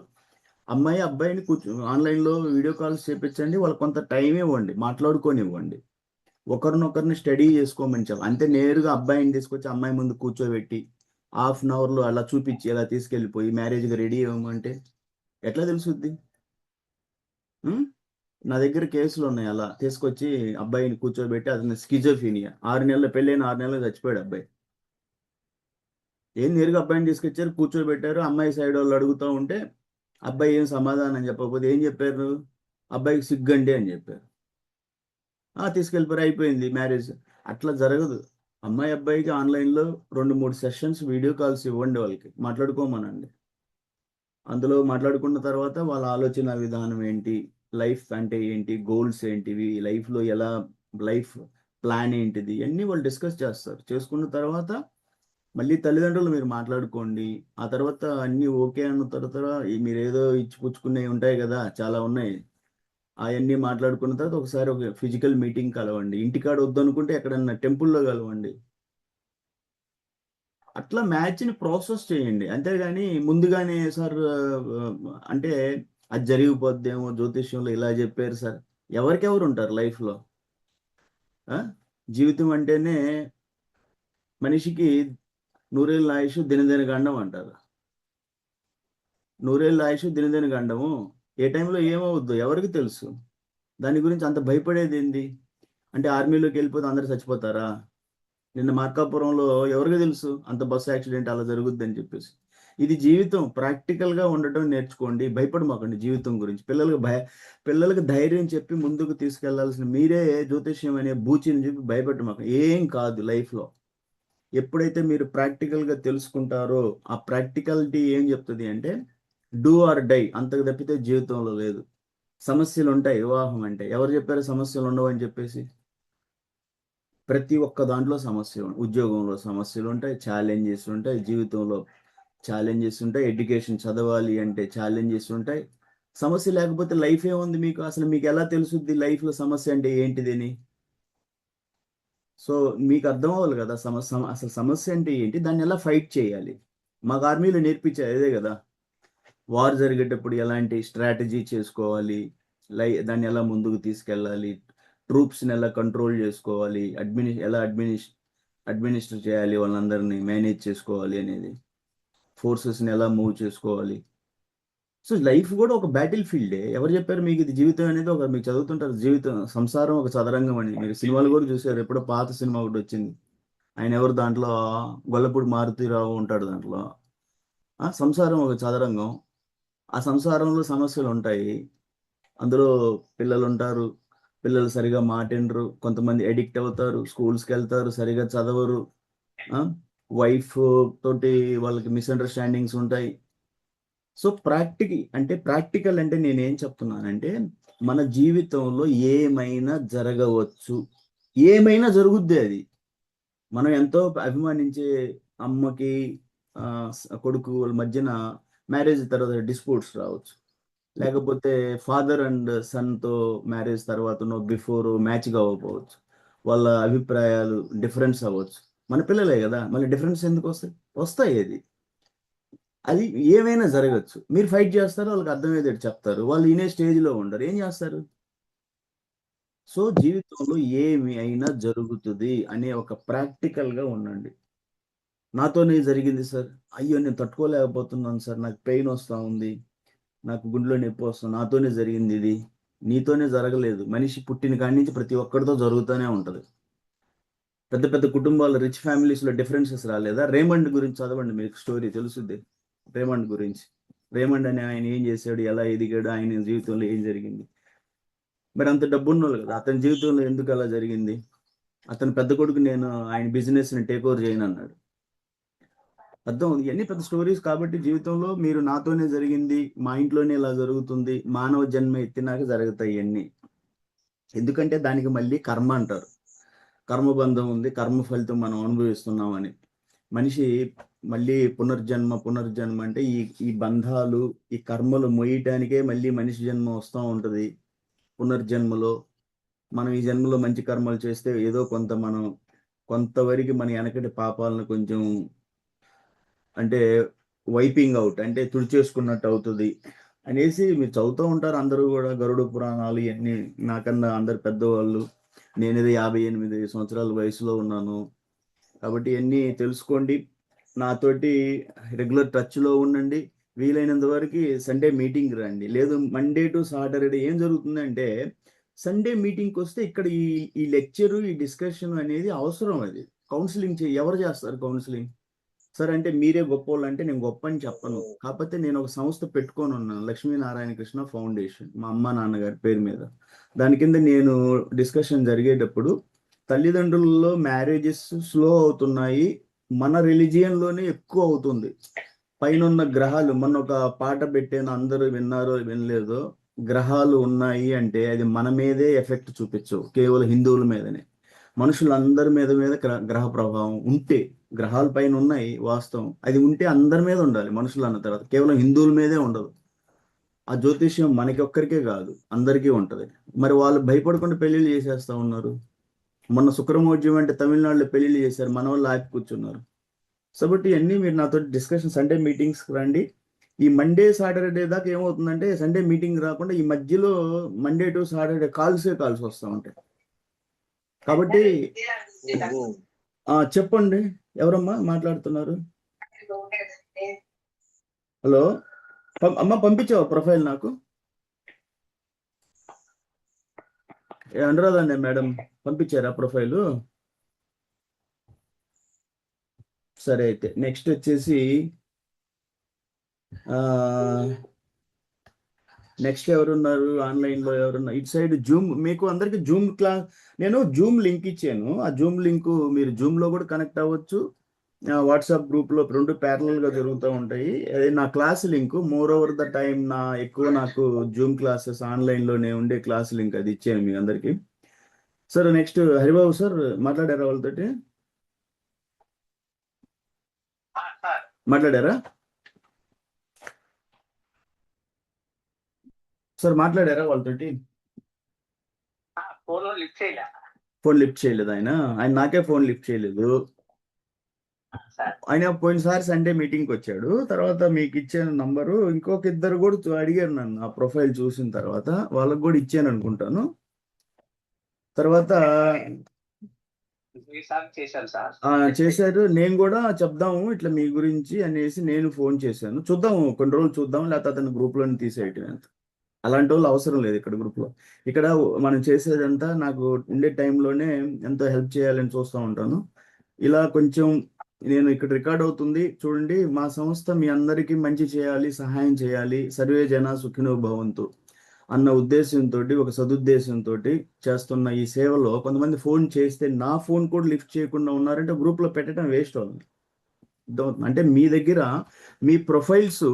అమ్మాయి అబ్బాయిని ఆన్లైన్లో వీడియో కాల్స్ చేపించండి, వాళ్ళకి కొంత టైం ఇవ్వండి, మాట్లాడుకొని ఇవ్వండి, ఒకరినొకరిని స్టడీ చేసుకోమని చెప్పి. అంతే నేరుగా అబ్బాయిని తీసుకొచ్చి అమ్మాయి ముందు కూర్చోబెట్టి ½ an hourలో అలా చూపించి అలా తీసుకెళ్ళిపోయి మ్యారేజ్కి రెడీ అవ్వమంటే ఎట్లా తెలుసుద్ది? నా దగ్గర కేసులు ఉన్నాయి. అలా తీసుకొచ్చి అబ్బాయిని కూర్చోబెట్టి అతను స్కిజోఫీనియా, 6 నెలల పెళ్ళైన 6 నెలలు చచ్చిపోయాడు అబ్బాయి. ఏం నేరుగా అబ్బాయిని తీసుకొచ్చారు, కూర్చోబెట్టారు. అమ్మాయి సైడ్ వాళ్ళు అడుగుతూ ఉంటే అబ్బాయి ఏం సమాధానం చెప్పకపోతే ఏం చెప్పారు? అబ్బాయికి సిగ్గండి అని చెప్పారు. తీసుకెళ్ళిపోయారు, అయిపోయింది మ్యారేజ్. అట్లా జరగదు. అమ్మాయి అబ్బాయికి ఆన్లైన్లో 2-3 సెషన్స్ వీడియో కాల్స్ ఇవ్వండి, వాళ్ళకి మాట్లాడుకోమనండి. అందులో మాట్లాడుకున్న తర్వాత వాళ్ళ ఆలోచన విధానం ఏంటి, లైఫ్ అంటే ఏంటి, గోల్స్ ఏంటివి, లైఫ్లో ఎలా, లైఫ్ ప్లాన్ ఏంటిది, అన్నీ వాళ్ళు డిస్కస్ చేస్తారు. చేసుకున్న తర్వాత మళ్ళీ తల్లిదండ్రులు మీరు మాట్లాడుకోండి. ఆ తర్వాత అన్నీ ఓకే అన్న తర్వాత మీరు ఏదో ఇచ్చిపుచ్చుకునేవి ఉంటాయి కదా, చాలా ఉన్నాయి, అవన్నీ మాట్లాడుకున్న తర్వాత ఒకసారి ఒక ఫిజికల్ మీటింగ్ కలవండి. ఇంటికాడ వద్దనుకుంటే ఎక్కడన్నా టెంపుల్లో కలవండి. అట్లా మ్యాచ్ని ప్రాసెస్ చేయండి. అంతేగాని ముందుగానే సార్ అంటే అది జరిగిపోద్దేమో, జ్యోతిష్యంలో ఇలా చెప్పారు సార్. ఎవరికెవరు ఉంటారు లైఫ్లో? జీవితం అంటేనే మనిషికి 100 ఏళ్ళ ఆయుష్ దినదిన గండం అంటారు. 100 ఏళ్ళ ఆయుష్ దినదిన గండము. ఏ టైంలో ఏమవుద్దో ఎవరికి తెలుసు? దాని గురించి అంత భయపడేది ఏంది? అంటే ఆర్మీలోకి వెళ్ళిపోతే అందరు చచ్చిపోతారా? నిన్న మార్కాపురంలో ఎవరికి తెలుసు అంత బస్సు యాక్సిడెంట్ అలా జరుగుద్ది అని చెప్పేసి. ఇది జీవితం. ప్రాక్టికల్గా ఉండటం నేర్చుకోండి, భయపడమాకండి జీవితం గురించి. పిల్లలకు ధైర్యం చెప్పి ముందుకు తీసుకెళ్లాల్సిన మీరే జ్యోతిష్యం అనే బూచిని చెప్పి భయపెట్టమాకండి. ఏం కాదు లైఫ్లో. ఎప్పుడైతే మీరు ప్రాక్టికల్గా తెలుసుకుంటారో ఆ ప్రాక్టికాలిటీ ఏం చెప్తుంది అంటే డూ ఆర్ డై, అంతకు తప్పితే జీవితంలో లేదు. సమస్యలు ఉంటాయి. వివాహం అంటే ఎవరు చెప్పారు సమస్యలు ఉండవు అని చెప్పేసి? ప్రతి ఒక్క దాంట్లో సమస్యలు, ఉద్యోగంలో సమస్యలు ఉంటాయి, ఛాలెంజెస్ ఉంటాయి, జీవితంలో ఛాలెంజెస్ ఉంటాయి, ఎడ్యుకేషన్ చదవాలి అంటే ఛాలెంజెస్ ఉంటాయి. సమస్య లేకపోతే లైఫ్ ఏముంది మీకు? అసలు మీకు ఎలా తెలుసుద్ది లైఫ్లో సమస్య అంటే ఏంటిదని? సో మీకు అర్థం అవ్వాలి కదా అసలు సమస్య అంటే ఏంటి, దాన్ని ఎలా ఫైట్ చేయాలి. మాకు ఆర్మీలో నేర్పించారు అదే కదా. వార్ జరిగేటప్పుడు ఎలాంటి స్ట్రాటజీ చేసుకోవాలి, దాన్ని ఎలా ముందుకు తీసుకెళ్ళాలి, ట్రూప్స్ని ఎలా కంట్రోల్ చేసుకోవాలి, అడ్మినిస్టర్ చేయాలి, వాళ్ళందరినీ మేనేజ్ చేసుకోవాలి అనేది, ఫోర్సెస్ని ఎలా మూవ్ చేసుకోవాలి. సో లైఫ్ కూడా ఒక బ్యాటిల్ ఫీల్డే. ఎవరు చెప్పారు మీకు ఇది జీవితం అనేది? ఒక మీకు చదువుతుంటారు జీవితం సంసారం ఒక చదరంగం అని. మీరు సినిమాలు కూడా చూసారు. ఎప్పుడో పాత సినిమా ఒకటి వచ్చింది. ఆయన ఎవరు దాంట్లో? గొల్లపూడి మారుతీరావు ఉంటాడు దాంట్లో. సంసారం ఒక చదరంగం. ఆ సంసారంలో సమస్యలు ఉంటాయి. అందులో పిల్లలు ఉంటారు. పిల్లలు సరిగా మాటినరు. కొంతమంది ఎడిక్ట్ అవుతారు. స్కూల్స్కి వెళ్తారు, సరిగా చదవరు. వైఫ్ తోటి వాళ్ళకి మిస్అండర్స్టాండింగ్స్ ఉంటాయి. సో ప్రాక్టికల్ అంటే నేనేం చెప్తున్నానంటే, మన జీవితంలో ఏమైనా జరగవచ్చు. ఏమైనా జరుగుద్ది అది. మనం ఎంతో అభిమానించే అమ్మకి కొడుకు వాళ్ళ మధ్యన మ్యారేజ్ తర్వాత డిస్ప్యూట్స్ రావచ్చు. లేకపోతే ఫాదర్ అండ్ సన్తో మ్యారేజ్ తర్వాత బిఫోర్ మ్యాచ్ కావకపోవచ్చు. వాళ్ళ అభిప్రాయాలు డిఫరెన్స్ అవ్వచ్చు. మన పిల్లలే కదా, మళ్ళీ డిఫరెన్స్ ఎందుకు వస్తాయి అది. అది ఏమైనా జరగచ్చు. మీరు ఫైట్ చేస్తారు, వాళ్ళకి అర్థమయ్యేది చెప్తారు. వాళ్ళు వినే స్టేజ్లో ఉండరు, ఏం చేస్తారు? సో జీవితంలో ఏమి అయినా జరుగుతుంది అనే ఒక ప్రాక్టికల్గా ఉండండి. నాతోనే జరిగింది సార్, అయ్యో నేను తట్టుకోలేకపోతున్నాను సార్, నాకు పెయిన్ వస్తూ ఉంది, నాకు గుండెలో నొప్పి వస్తుంది, నాతోనే జరిగింది ఇది. నీతోనే జరగలేదు. మనిషి పుట్టిన కాడి నుంచి ప్రతి ఒక్కరితో జరుగుతూనే ఉంటుంది. పెద్ద పెద్ద కుటుంబాలు, రిచ్ ఫ్యామిలీస్లో డిఫరెన్సెస్ రాలేదా? రేమండ్ గురించి చదవండి, మీకు స్టోరీ తెలుసుద్ది. రేమండ్ గురించి. రేమండ్ అని ఆయన ఏం చేశాడు, ఎలా ఎదిగాడు, ఆయన జీవితంలో ఏం జరిగింది. మరి అంత డబ్బున్నోళ్ళు కదా, అతని జీవితంలో ఎందుకు అలా జరిగింది? అతని పెద్ద కొడుకు నేను ఆయన బిజినెస్ని టేక్ ఓవర్ చేయను అన్నాడు. అర్థం, ఇవన్నీ పెద్ద స్టోరీస్. కాబట్టి జీవితంలో మీరు నాతోనే జరిగింది, మా ఇంట్లోనే ఇలా జరుగుతుంది, మానవ జన్మ ఎత్తినాక జరుగుతాయి ఇవన్నీ. ఎందుకంటే దానికి మళ్ళీ కర్మ అంటారు. కర్మబంధం ఉంది, కర్మ ఫలితం మనం అనుభవిస్తున్నామని. మనిషి మళ్ళీ పునర్జన్మ అంటే ఈ బంధాలు, ఈ కర్మలు మోయటానికే మళ్ళీ మనిషి జన్మ వస్తూ ఉంటుంది. పునర్జన్మలో మనం ఈ జన్మలో మంచి కర్మలు చేస్తే ఏదో కొంతవరకు మన వెనకటి పాపాలను కొంచెం అంటే వైపింగ్ అవుట్, అంటే తుడిచేసుకున్నట్టు అవుతుంది అనేసి మీరు చదువుతూ ఉంటారు అందరూ కూడా. గరుడ పురాణాలు ఇవన్నీ నాకన్నా అందరు పెద్దవాళ్ళు. నేనేది 58 సంవత్సరాల వయసులో ఉన్నాను. కాబట్టి ఇవన్నీ తెలుసుకోండి. నాతోటి రెగ్యులర్ టచ్లో ఉండండి. వీలైనంత వరకు సండే మీటింగ్ రండి. లేదు మండే టు సాటర్డే ఏం జరుగుతుందంటే, సండే మీటింగ్కి వస్తే ఇక్కడ ఈ లెక్చరు, ఈ డిస్కషన్ అనేది అవసరం. అది కౌన్సిలింగ్ ఎవరు చేస్తారు కౌన్సిలింగ్? సార్ అంటే మీరే గొప్ప వాళ్ళు అంటే నేను గొప్ప అని చెప్పను. కాకపోతే నేను ఒక సంస్థ పెట్టుకొని ఉన్నాను, లక్ష్మీనారాయణ కృష్ణ ఫౌండేషన్, మా అమ్మ నాన్నగారి పేరు మీద. దాని కింద నేను డిస్కషన్ జరిగేటప్పుడు తల్లిదండ్రులలో మ్యారేజెస్ స్లో అవుతున్నాయి, మన రిలీజియన్లోనే ఎక్కువ అవుతుంది. పైన ఉన్న గ్రహాలు, మొన్న ఒక పాట పెట్టాను, అందరూ విన్నారో వినలేదో, గ్రహాలు ఉన్నాయి అంటే అది మన మీదే ఎఫెక్ట్ చూపించవు, కేవలం హిందువుల మీదనే. మనుషులందరి మీద గ్రహ ప్రభావం ఉంటే, గ్రహాల పైన ఉన్నాయి వాస్తవం, అది ఉంటే అందరి మీద ఉండాలి. మనుషులు అన్న తర్వాత కేవలం హిందువుల మీదే ఉండదు. ఆ జ్యోతిష్యం మనకి ఒక్కరికే కాదు, అందరికీ ఉంటుంది. మరి వాళ్ళు భయపడకుండా పెళ్లిళ్ళు చేసేస్తా ఉన్నారు. మొన్న శుక్రమోర్జం అంటే తమిళనాడులో పెళ్లిళ్ళు చేశారు, మన వాళ్ళు ఆపి కూర్చున్నారు. కాబట్టి ఇవన్నీ మీరు నాతో డిస్కషన్, సండే మీటింగ్స్కి రండి. ఈ మండే సాటర్డే దాకా ఏమవుతుందంటే, సండే మీటింగ్ రాకుండా ఈ మధ్యలో మండే టు సాటర్డే కాల్స్ వస్తూ ఉంటాయి. కాబట్టి చెప్పండి, ఎవరమ్మా మాట్లాడుతున్నారు? హలో అమ్మ, పంపించావా ప్రొఫైల్ నాకు? అనురాధ మేడం పంపించారా ప్రొఫైలు? సరే, అయితే నెక్స్ట్ వచ్చేసి నెక్స్ట్ ఎవరున్నారు ఆన్లైన్లో? ఎవరున్నారు ఇటు సైడ్? జూమ్, మీకు అందరికి జూమ్ క్లాస్, నేను జూమ్ లింక్ ఇచ్చాను. ఆ జూమ్ లింక్ మీరు జూమ్లో కూడా కనెక్ట్ అవ్వచ్చు. వాట్సాప్ గ్రూప్లో 2 ప్యారలల్గా జరుగుతూ ఉంటాయి. అదే నా class link. More over the time నాకు జూమ్ క్లాసెస్ ఆన్లైన్లోనే ఉండే క్లాస్ లింక్ అది ఇచ్చాను మీ అందరికీ. సార్ నెక్స్ట్ హరిబాబు సార్ మాట్లాడారా వాళ్ళతోటి? మాట్లాడారా సార్? మాట్లాడారా వాళ్ళతోటి? ఫోన్ లిఫ్ట్ చేయలేదు ఆయన నాకే ఫోన్ లిఫ్ట్ చేయలేదు. ఆయన పోయినసారి సండే మీటింగ్కి వచ్చాడు. తర్వాత మీకు ఇచ్చాను నంబరు. ఇంకొక ఇద్దరు కూడా అడిగారు నన్ను, ఆ ప్రొఫైల్ చూసిన తర్వాత వాళ్ళకు కూడా ఇచ్చాను అనుకుంటాను. తర్వాత ఈసారి చేశాను సార్. చేశారు. నేను కూడా చెప్దాము ఇట్లా మీ గురించి అనేసి నేను ఫోన్ చేశాను. చూద్దాము కొన్ని రోజులు చూద్దాం, లేకపోతే అతను గ్రూప్లోని తీసేయటం ఎంత. అలాంటి వాళ్ళు అవసరం లేదు ఇక్కడ గ్రూప్లో. ఇక్కడ మనం చేసేదంతా నాకు ఉండే టైంలోనే ఎంతో హెల్ప్ చేయాలని చూస్తూ ఉంటాను. ఇలా కొంచెం నేను ఇక్కడ రికార్డ్ అవుతుంది చూడండి. మా సంస్థ మీ అందరికీ మంచి చేయాలి, సహాయం చేయాలి, సర్వే జన సుఖినో భవంతు అన్న ఉద్దేశంతో, ఒక సదుద్దేశంతో చేస్తున్న ఈ సేవలో కొంతమంది ఫోన్ చేస్తే నా ఫోన్ కూడా లిఫ్ట్ చేయకుండా ఉన్నారంటే గ్రూప్లో పెట్టడం వేస్ట్ అవుతుంది. అంటే మీ దగ్గర మీ ప్రొఫైల్స్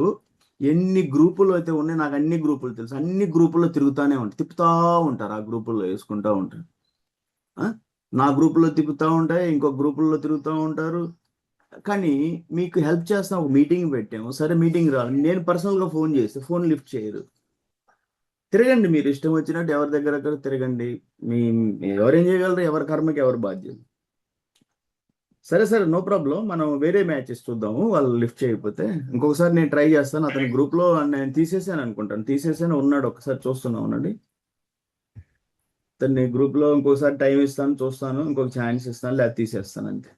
ఎన్ని గ్రూపులు అయితే ఉన్నాయి, నాకు అన్ని గ్రూపులు తెలుసు. అన్ని గ్రూపుల్లో తిరుగుతూనే ఉంటాయి, తిప్పుతూ ఉంటారు, ఆ గ్రూపుల్లో వేసుకుంటూ ఉంటారు. నా గ్రూపుల్లో తిప్పుతూ ఉంటాయి, ఇంకో గ్రూపుల్లో తిరుగుతూ ఉంటారు. కానీ మీకు హెల్ప్ చేస్తాం, ఒక మీటింగ్ పెట్టాము, సరే మీటింగ్ రావాలి, నేను పర్సనల్గా ఫోన్ చేస్తే ఫోన్ లిఫ్ట్ చేయరు. తిరగండి, మీరు ఇష్టం వచ్చినట్టు ఎవరి దగ్గర తిరగండి. ఎవరేం చేయగలరు, ఎవరి కర్మకి ఎవరు బాధ్యత. సరే సరే, నో ప్రాబ్లం. మనం వేరే మ్యాచెస్ చూద్దాము. వాళ్ళు లిఫ్ట్ చేయకపోతే ఇంకొకసారి నేను ట్రై చేస్తాను. అతని గ్రూప్లో నేను తీసేసాను అనుకుంటాను, తీసేసాను, ఉన్నాడు, ఒకసారి చూస్తున్నా ఉండండి. అతన్ని గ్రూప్లో ఇంకోసారి టైం ఇస్తాను, చూస్తాను, ఇంకొక ఛాన్స్ ఇస్తాను, లేదా తీసేస్తాను అంతే.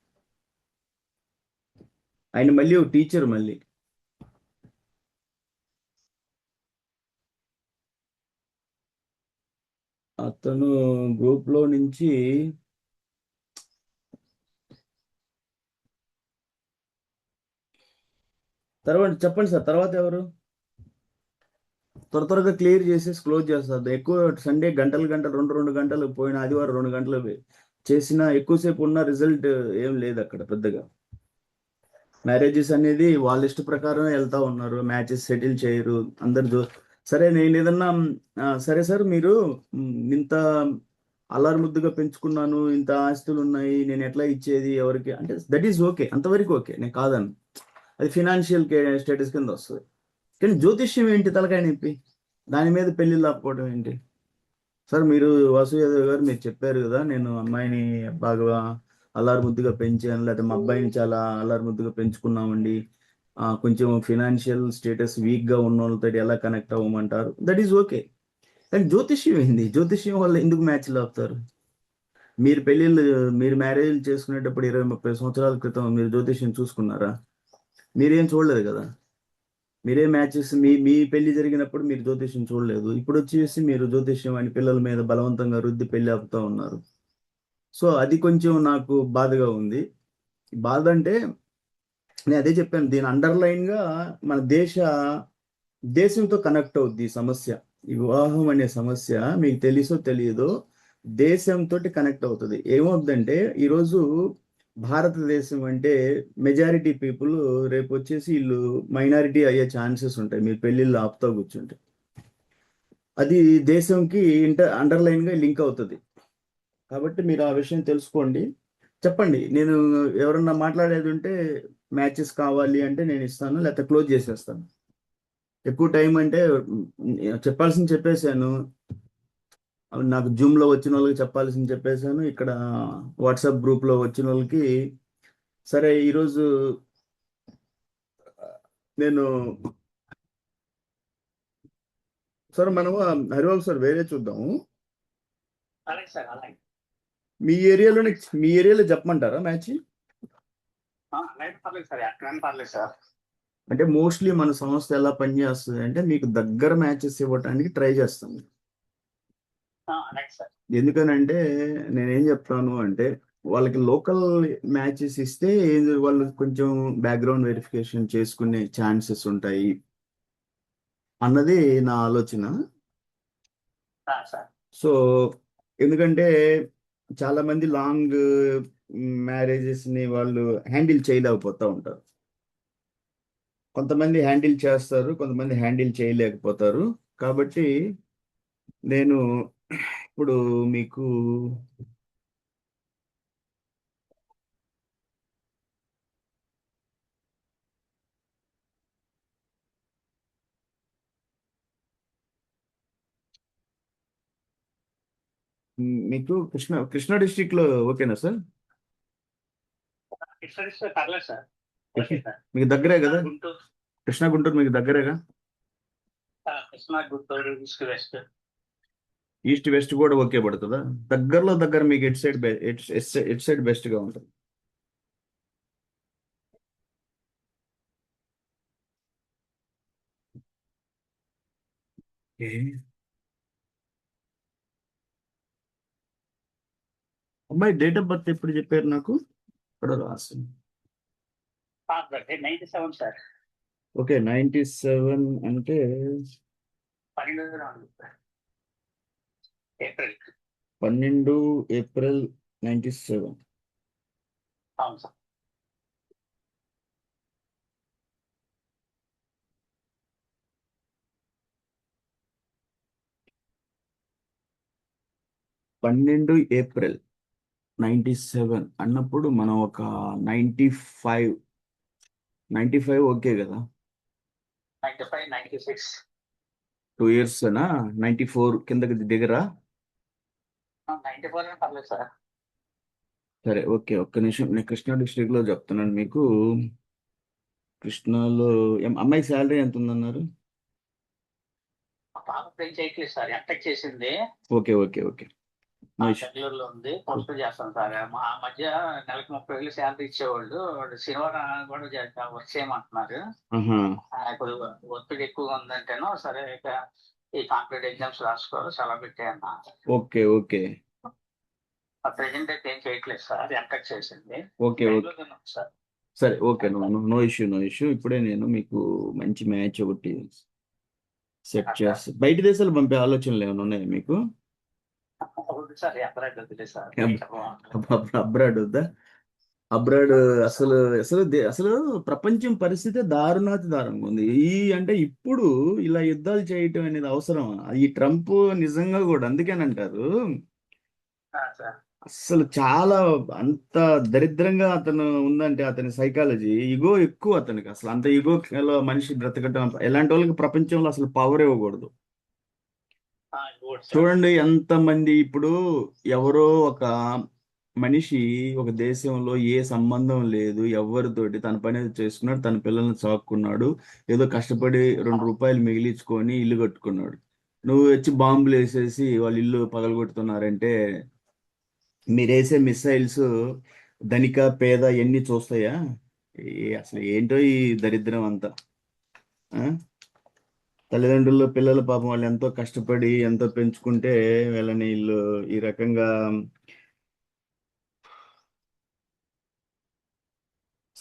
ఆయన మళ్ళీ ఒక టీచర్, మళ్ళీ అతను గ్రూప్లో నుంచి తర్వాత చెప్పండి సార్. తర్వాత ఎవరు? త్వరగా క్లియర్ చేసేసి క్లోజ్ చేస్తారు. ఎక్కువ సండే గంటలు రెండు గంటలు పోయిన ఆదివారం 2 గంటలు చేసిన ఎక్కువసేపు ఉన్న రిజల్ట్ ఏం లేదు అక్కడ పెద్దగా. మ్యారేజెస్ అనేది వాళ్ళ ఇష్ట ప్రకారం వెళ్తా ఉన్నారు, మ్యాచెస్ సెటిల్ చేయరు అందరు. సరే నేను ఏదన్నా సరే సార్, మీరు ఇంత అల్లారు ముద్దుగా పెంచుకున్నాను, ఇంత ఆస్తులు ఉన్నాయి, నేను ఎట్లా ఇచ్చేది ఎవరికి అంటే దట్ ఈస్ ఓకే, అంతవరకు ఓకే, నేను కాదను. అది ఫినాన్షియల్ స్టేటస్ కింద వస్తుంది. కానీ జ్యోతిష్యం ఏంటి తలకాయ నొప్పి, దాని మీద పెళ్లిళ్ళు ఆపుకోవడం ఏంటి సార్? మీరు వాసు యాదవ్ గారు మీరు చెప్పారు కదా, నేను అమ్మాయిని బాగా అల్లారు ముద్దుగా పెంచాను, లేకపోతే మా అబ్బాయిని చాలా అల్లారు ముద్దుగా పెంచుకున్నామండి, కొంచెం ఫినాన్షియల్ స్టేటస్ వీక్గా ఉన్న వాళ్ళతో ఎలా కనెక్ట్ అవ్వమంటారు, దట్ ఈస్ ఓకే. కానీ జ్యోతిష్యం ఏంది? జ్యోతిష్యం వల్ల ఎందుకు మ్యాచ్లు ఆపుతారు? మీరు పెళ్ళిళ్ళు, మీరు మ్యారేజ్లు చేసుకునేటప్పుడు 20-30 సంవత్సరాల క్రితం మీరు జ్యోతిష్యం చూసుకున్నారా? మీరేం చూడలేదు కదా. మీరే మ్యాచెస్ మీ పెళ్లి జరిగినప్పుడు మీరు జ్యోతిష్యం చూడలేదు. ఇప్పుడు వచ్చేసి మీరు జ్యోతిష్యం అని పిల్లల మీద బలవంతంగా రుద్ది పెళ్లి ఆపుతూ ఉన్నారు. సో అది కొంచెం నాకు బాధగా ఉంది. బాధ అంటే నేను అదే చెప్పాను, దీని అండర్లైన్గా మన దేశంతో కనెక్ట్ అవుద్ది ఈ సమస్య. ఈ వివాహం అనే సమస్య మీకు తెలుసో తెలియదో దేశంతో కనెక్ట్ అవుతుంది. ఏమవుతుందంటే ఈరోజు భారతదేశం అంటే మెజారిటీ పీపుల్ రేపు వచ్చేసి వీళ్ళు మైనారిటీ అయ్యే ఛాన్సెస్ ఉంటాయి మీరు పెళ్ళిళ్ళు ఆపుతా కూర్చుంటే. అది దేశంకి అండర్లైన్గా లింక్ అవుతుంది. కాబట్టి మీరు ఆ విషయం తెలుసుకోండి, చెప్పండి. నేను ఎవరన్నా మాట్లాడేది ఉంటే మ్యాచెస్ కావాలి అంటే నేను ఇస్తాను, లేకపోతే క్లోజ్ చేసేస్తాను. ఎక్కువ టైం అంటే చెప్పాల్సింది చెప్పేశాను, నాకు జూమ్లో వచ్చిన వాళ్ళకి చెప్పాల్సింది చెప్పేశాను, ఇక్కడ వాట్సాప్ గ్రూప్లో వచ్చిన వాళ్ళకి. సరే ఈరోజు నేను సార్ మనము హరిబాబు సార్ వేరే చూద్దాము. అలాగే సార్, అలాగే. మీ ఏరియాలో చెప్పమంటారా మ్యాచ్? పర్లేదు సార్, ఎక్కడైనా పర్లేదు సార్. అంటే మోస్ట్లీ మన సంస్థ ఎలా పనిచేస్తుంది అంటే మీకు దగ్గర మ్యాచెస్ ఇవ్వడానికి ట్రై చేస్తాను. అలాగే సార్. ఎందుకనంటే నేనేం చెప్తాను అంటే వాళ్ళకి లోకల్ మ్యాచెస్ ఇస్తే వాళ్ళు కొంచెం బ్యాక్గ్రౌండ్ వెరిఫికేషన్ చేసుకునే ఛాన్సెస్ ఉంటాయి అన్నది నా ఆలోచన. సో ఎందుకంటే చాలా మంది లాంగ్ మ్యారేజెస్ ని వాళ్ళు హ్యాండిల్ చేయలేకపోతూ ఉంటారు. కొంతమంది హ్యాండిల్ చేస్తారు, కొంతమంది హ్యాండిల్ చేయలేకపోతారు. కాబట్టి నేను ఇప్పుడు మీకు కృష్ణా డిస్ట్రిక్ట్ లో ఓకేనా సార్? పర్లేదు సార్. Okay sir. మీకు దగ్గరే కదా గుంటూరు, కృష్ణా గుంటూరు మీకు దగ్గరేగా? Krishna Guntur east west. East west కూడా ఓకే పడుతుందా? దగ్గర మీకు ఎట్ సైడ్ బెస్ట్ గా ఉంటుంది. ఏ? అమ్మాయి డేట్ ఆఫ్ బర్త్ ఎప్పుడు చెప్పారు నాకు? ఇక్కడ రాసింది. 97 సార్. ఓకే 97 అంటే 12 ఏప్రిల్. 12 ఏప్రిల్ 97. అవును సార్. 12 ఏప్రిల్ 97 అన్నప్పుడు మనం ఒక 95 ఓకే కదా? 95, 96. 2 ఇయర్స్ అనా? 94 కిందకి దిగరా? 94 పర్లేదు సార్. సరే ఓకే, ఒక్క నిమిషం. నేను కృష్ణా డిస్ట్రిక్ట్ లో చెప్తున్నాను మీకు. కృష్ణాలో అమ్మాయి శాలరీ ఎంత ఉందన్నారు? మా పాప ఏం చేయట్లేదు సార్, ఎంటెక్ చేసింది. Okay okay okay. బెంగళూరులో ఉంది, పోస్ట్ చేస్తాను సార్. మా మధ్య నెలకు 30,000 శాలరీ ఇచ్చేవాళ్ళు. వాళ్ళు శనివారం కూడా వర్క్ చేయమంటున్నారు. ఇప్పుడు ఒత్తిడి ఎక్కువగా ఉందంటేనో సరే ఇక ఈ కాంపిటేటివ్ ఎగ్జామ్స్ రాసుకోవాలి సెలవు పెట్టాయన్న. ఓకే ఓకే ప్రెసెంట్ అయితే ఏం చేయట్లేదు సార్, ఎంటెక్ చేసింది. Okay okay sir. సరే ఓకే, నో ఇష్యూ. ఇప్పుడే నేను మీకు మంచి మ్యాచ్ ఒకటి సెట్ చేస్తా. బయట దేశాలు పంపే ఆలోచనలు ఏమైనా ఉన్నాయా మీకు? సార్ అబ్రాడ్ వద్దులే సార్. అబ్రాడ్ వద్దా? అబ్రాడ్ అసలు అసలు అసలు ప్రపంచం పరిస్థితి దారుణంగా ఉంది. అంటే ఇప్పుడు ఇలా యుద్ధాలు చేయటం అనేది అవసరమా? ఈ ట్రంప్ నిజంగా కూడా అందుకేనంటారు అసలు చాలా అంత దరిద్రంగా అతను ఉందంటే అతని సైకాలజీ, ఇగో ఎక్కువ అతనికి. అసలు అంత ఇగోలో మనిషి బ్రతకటం, ఎలాంటి వాళ్ళకి ప్రపంచంలో అసలు పవర్ ఇవ్వకూడదు. చూడండి ఎంతమంది ఇప్పుడు ఎవరో ఒక మనిషి ఒక దేశంలో ఏ సంబంధం లేదు ఎవరితోటి తన పని చేసుకున్నాడు, తన పిల్లల్ని సాక్కున్నాడు, ఏదో కష్టపడి 2 రూపాయలు మిగిలించుకొని ఇల్లు కట్టుకున్నాడు. నువ్వు వచ్చి బాంబులు వేసేసి వాళ్ళు ఇల్లు పగలగొడుతున్నారంటే మీరేసే మిసైల్స్ ధనిక పేద ఎన్ని చూస్తాయా? అసలు ఏంటో ఈ దరిద్రం అంతా. తల్లిదండ్రులు పిల్లల పాపం వాళ్ళు ఎంతో కష్టపడి ఎంతో పెంచుకుంటే వీళ్ళని వీళ్ళు ఈ రకంగా.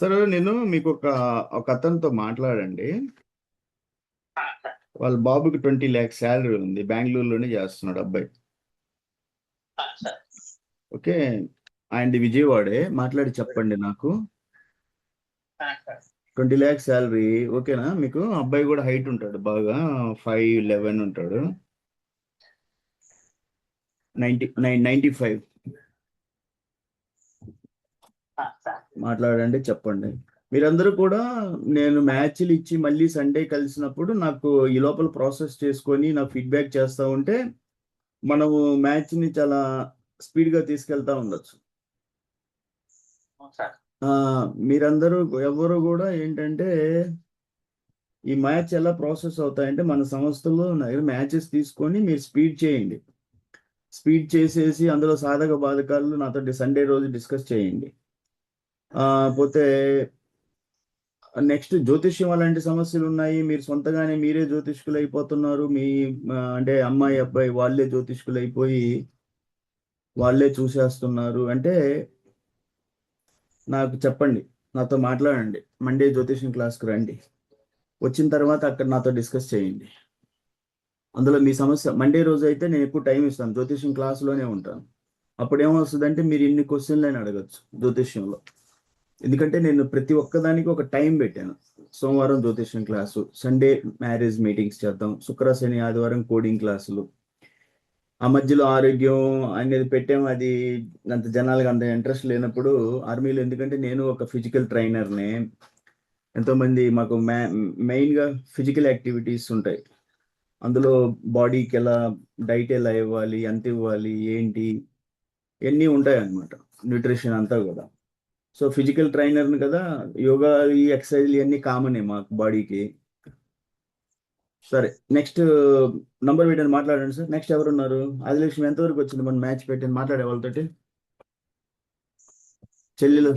సరే నేను మీకు ఒక అతనితో మాట్లాడండి. వాళ్ళ బాబుకి 20 lakhs శాలరీ ఉంది, బెంగళూరులోనే చేస్తున్నాడు అబ్బాయి. ఓకే, ఆయనది విజయవాడే. మాట్లాడి చెప్పండి నాకు. 20 lakhs శాలరీ ఓకేనా మీకు? అబ్బాయి కూడా హైట్ ఉంటాడు, బాగా 5'11" ఉంటాడు. 95 మాట్లాడండి, చెప్పండి. మీరందరూ కూడా నేను మ్యాచ్లు ఇచ్చి మళ్ళీ సండే కలిసినప్పుడు నాకు ఈ లోపల ప్రాసెస్ చేసుకొని నాకు ఫీడ్బ్యాక్ చేస్తూ ఉంటే మనము మ్యాచ్ని చాలా స్పీడ్గా తీసుకెళ్తా ఉండొచ్చు. మీరందరూ ఎవరు కూడా ఏంటంటే ఈ మ్యాచ్ ఎలా ప్రాసెస్ అవుతాయంటే మన సంస్థలో మ్యాచెస్ తీసుకొని మీరు స్పీడ్ చేయండి. స్పీడ్ చేసేసి అందులో సాధక బాధకాలు నాతో సండే రోజు డిస్కస్ చేయండి. పోతే నెక్స్ట్ జ్యోతిష్యం అలాంటి సమస్యలు ఉన్నాయి, మీరు సొంతగానే మీరే జ్యోతిష్కులు అయిపోతున్నారు. మీ అంటే అమ్మాయి అబ్బాయి వాళ్ళే జ్యోతిష్కులు అయిపోయి వాళ్ళే చూసేస్తున్నారు అంటే నాకు చెప్పండి, నాతో మాట్లాడండి. మండే జ్యోతిష్యం క్లాస్కి రండి, వచ్చిన తర్వాత అక్కడ నాతో డిస్కస్ చేయండి. అందులో మీ సమస్య మండే రోజు అయితే నేను ఎక్కువ టైం ఇస్తాను, జ్యోతిష్యం క్లాస్లోనే ఉంటాను. అప్పుడు ఏమొస్తుందంటే మీరు ఇన్ని క్వశ్చన్లు అని అడగచ్చు జ్యోతిష్యంలో. ఎందుకంటే నేను ప్రతి ఒక్కదానికి ఒక టైం పెట్టాను. సోమవారం జ్యోతిష్యం క్లాసు, సండే మ్యారేజ్ మీటింగ్స్ చేద్దాం, శుక్ర శని ఆదివారం కోడింగ్ క్లాసులు, ఆ మధ్యలో ఆరోగ్యం అనేది పెట్టాము. అది అంత జనాలకు అంత ఇంట్రెస్ట్ లేనప్పుడు ఆర్మీలో, ఎందుకంటే నేను ఒక ఫిజికల్ ట్రైనర్ని, ఎంతోమంది మాకు మెయిన్గా ఫిజికల్ యాక్టివిటీస్ ఉంటాయి. అందులో బాడీకి ఎలా డైట్ ఎలా ఇవ్వాలి, ఎంత ఇవ్వాలి, ఏంటి ఇవన్నీ ఉంటాయి అన్నమాట, న్యూట్రిషన్ అంతా కూడా. సో ఫిజికల్ ట్రైనర్ని కదా, యోగా ఈ ఎక్సర్సైజ్లు ఇవన్నీ కామనే మాకు బాడీకి. సరే నెక్స్ట్ నంబర్ పెట్టండి, మాట్లాడండి సార్. నెక్స్ట్ ఎవరున్నారు? ఆదిలక్ష్మి ఎంతవరకు వచ్చింది? మన మ్యాచ్ పెట్టండి, మాట్లాడే వాళ్ళతోటి. చెల్లెలు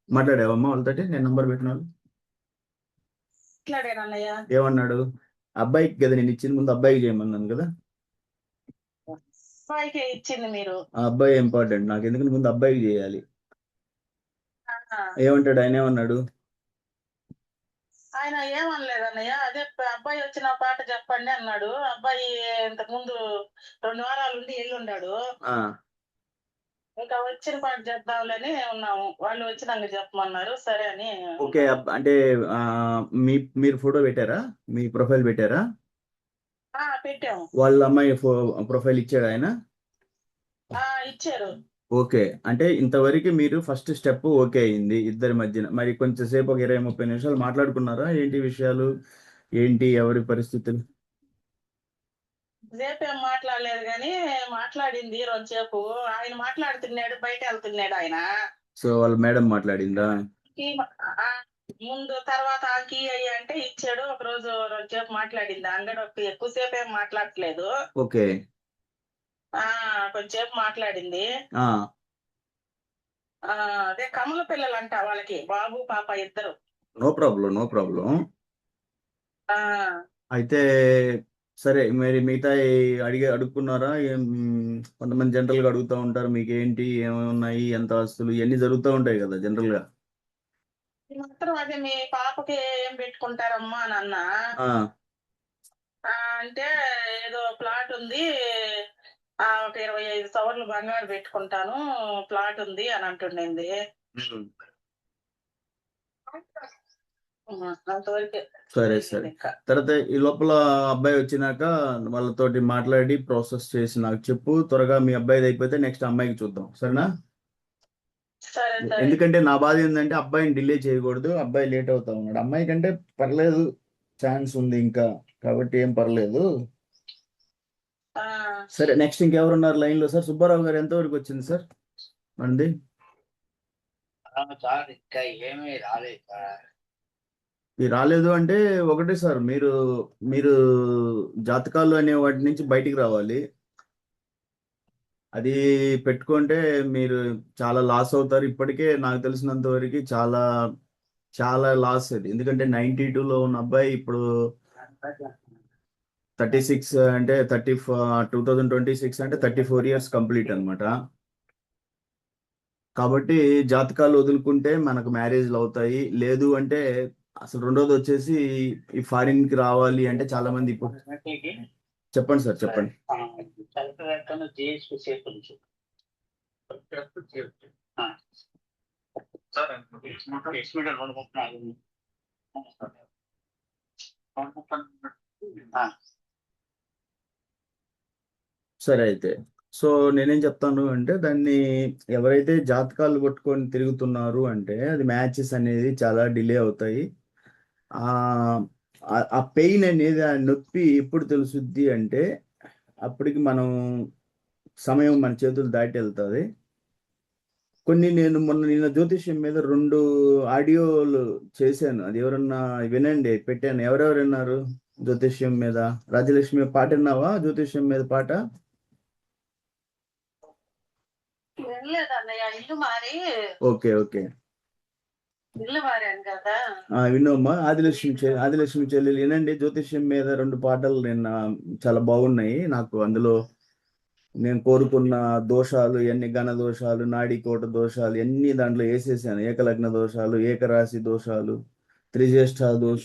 మాట్లాడావమ్మా వాళ్ళతోటి? నేను నంబర్ పెట్టిన వాళ్ళు మాట్లాడాను అన్నయ్య. ఏమన్నాడు? అబ్బాయికి కదా నేను ఇచ్చింది, ముందు అబ్బాయికి చేయమన్నాను కదా. అబ్బాయికే ఇచ్చింది మీరు. ఆ అబ్బాయి ఇంపార్టెంట్ నాకు, ఎందుకంటే ముందు అబ్బాయికి చేయాలి. ఏమంటాడు ఆయన? ఏమన్నాడు? ఆయన ఏమనలేదు అన్నయ్య. అదే అబ్బాయి వచ్చిన పాట చెప్పండి అన్నాడు. అబ్బాయి ఇంతకు ముందు 2 వారాలు ఉండి వెళ్ళుండాడు. ఆ, ఇంకా వచ్చిన పాట చెప్దాంలని ఉన్నాము. వాళ్ళు వచ్చినాక చెప్పమన్నారు, సరే అని. ఓకే. అంటే ఆ, మీరు ఫోటో పెట్టారా? మీ ప్రొఫైల్ పెట్టారా? పెట్టాము. వాళ్ళ అమ్మాయి ప్రొఫైల్ ఇచ్చాడు ఆయన? ఇచ్చారు. ఓకే. అంటే ఇంతవరకు మీరు ఫస్ట్ స్టెప్ ఓకే అయింది ఇద్దరి మధ్యన. మరి కొంచెంసేపు ఒక 20-30 నిమిషాలు మాట్లాడుకున్నారా? ఏంటి విషయాలు, ఏంటి ఎవరి పరిస్థితులు? రేపేం మాట్లాడలేదు కానీ మాట్లాడింది రోజుసేపు. ఆయన మాట్లాడుతున్నాడు, బయట వెళ్తున్నాడు ఆయన. సో వాళ్ళ మేడం మాట్లాడిందా? ముందు తర్వాత ఆకి అయ్యి అంటే ఇచ్చాడు. ఒక రోజు రోజుసేపు మాట్లాడింది. అంగడి ఎక్కువసేపు ఏం మాట్లాడట్లేదు. ఓకే. కొంచెంసేపు మాట్లాడింది. ఆ, అదే కమల పిల్లలు అంట వాళ్ళకి, బాబు పాప ఇద్దరు. No problem, no problem. ఆ అయితే సరే, మరి మిగతా అడుక్కున్నారా? కొంతమంది జనరల్ గా అడుగుతూ ఉంటారు, మీకు ఏంటి, ఏమేమి ఉన్నాయి, ఎంత ఆస్తులు, ఇవన్నీ జరుగుతూ ఉంటాయి కదా జనరల్ గా. ఈ మాత్రం అదే మీ పాపకి ఏం పెట్టుకుంటారమ్మా అని అన్నా. ఆ, అంటే ఏదో ప్లాట్ ఉంది, ఒక 25 సవర్లు బంగారు పెట్టుకుంటాను, ప్లాట్ ఉంది అని అంటుండింది. అంతవరకే. సరే సరే. తర్వాత ఈ లోపల అబ్బాయి వచ్చినాక వాళ్ళతోటి మాట్లాడి ప్రాసెస్ చేసి నాకు చెప్పు. త్వరగా మీ అబ్బాయిది అయిపోతే నెక్స్ట్ అమ్మాయికి చూద్దాం, సరేనా? సరే సరే. ఎందుకంటే నా బాధ ఏంటంటే అబ్బాయిని డిలే చేయకూడదు. అబ్బాయి లేట్ అవుతా ఉన్నాడు. అమ్మాయి కంటే పర్లేదు, ఛాన్స్ ఉంది ఇంకా, కాబట్టి ఏం పర్లేదు. సరే నెక్స్ట్ ఇంకెవరున్నారు లైన్ లో? సార్ సుబ్బారావు గారు ఎంతవరకు వచ్చింది సార్ మనది? సార్ ఇంకా ఏమీ రాలేదు సార్. మీరు రాలేదు అంటే ఒకటే సార్, మీరు మీరు జాతకాలు అనే వాటి నుంచి బయటికి రావాలి. అది పెట్టుకుంటే మీరు చాలా లాస్ అవుతారు. ఇప్పటికే నాకు తెలిసినంత వరకు చాలా చాలా లాస్ అది. ఎందుకంటే 92లో ఉన్న అబ్బాయి ఇప్పుడు 36 అంటే 2026 అంటే 34 ఇయర్స్ కంప్లీట్ అనమాట. కాబట్టి జాతకాలు వదులుకుంటే మనకు మ్యారేజ్లు అవుతాయి. లేదు అంటే అసలు రెండోది వచ్చేసి ఈ ఫారిన్ కి రావాలి అంటే చాలా మంది ఇప్పుడు. చెప్పండి సార్, చెప్పండి. సరే అయితే, సో నేనేం చెప్తాను అంటే, దాన్ని ఎవరైతే జాతకాలు పట్టుకొని తిరుగుతున్నారు అంటే అది మ్యాచెస్ అనేది చాలా డిలే అవుతాయి. ఆ పెయిన్ అనేది, ఆ నొప్పి ఎప్పుడు తెలుసుద్ది అంటే అప్పటికి మనం సమయం మన చేతులు దాటి వెళ్తుంది. నేను నిన్న జ్యోతిష్యం మీద 2 ఆడియోలు చేశాను. అది ఎవరన్నా వినండి, పెట్టాను. ఎవరెవరు విన్నారు జ్యోతిష్యం మీద? రాజలక్ష్మి పాట విన్నావా? జ్యోతిష్యం మీద పాట వినలేదన్నయ్య. ఇల్లు మారి. Okay okay. ఇల్లు మారాను కదా. విన్నోమ్మా. ఆదిలక్ష్మి చెల్లెలు వినండి. జ్యోతిష్యం మీద 2 పాటలు నిన్న చాలా బాగున్నాయి. నాకు అందులో నేను కోరుకున్న దోషాలు, ఎన్ని గణ దోషాలు, నాడీకోట దోషాలు, ఎన్ని దాంట్లో వేసేసాను. ఏకలగ్న దోషాలు, ఏకరాశి దోషాలు, త్రిజ్యేష్ఠ దోషం.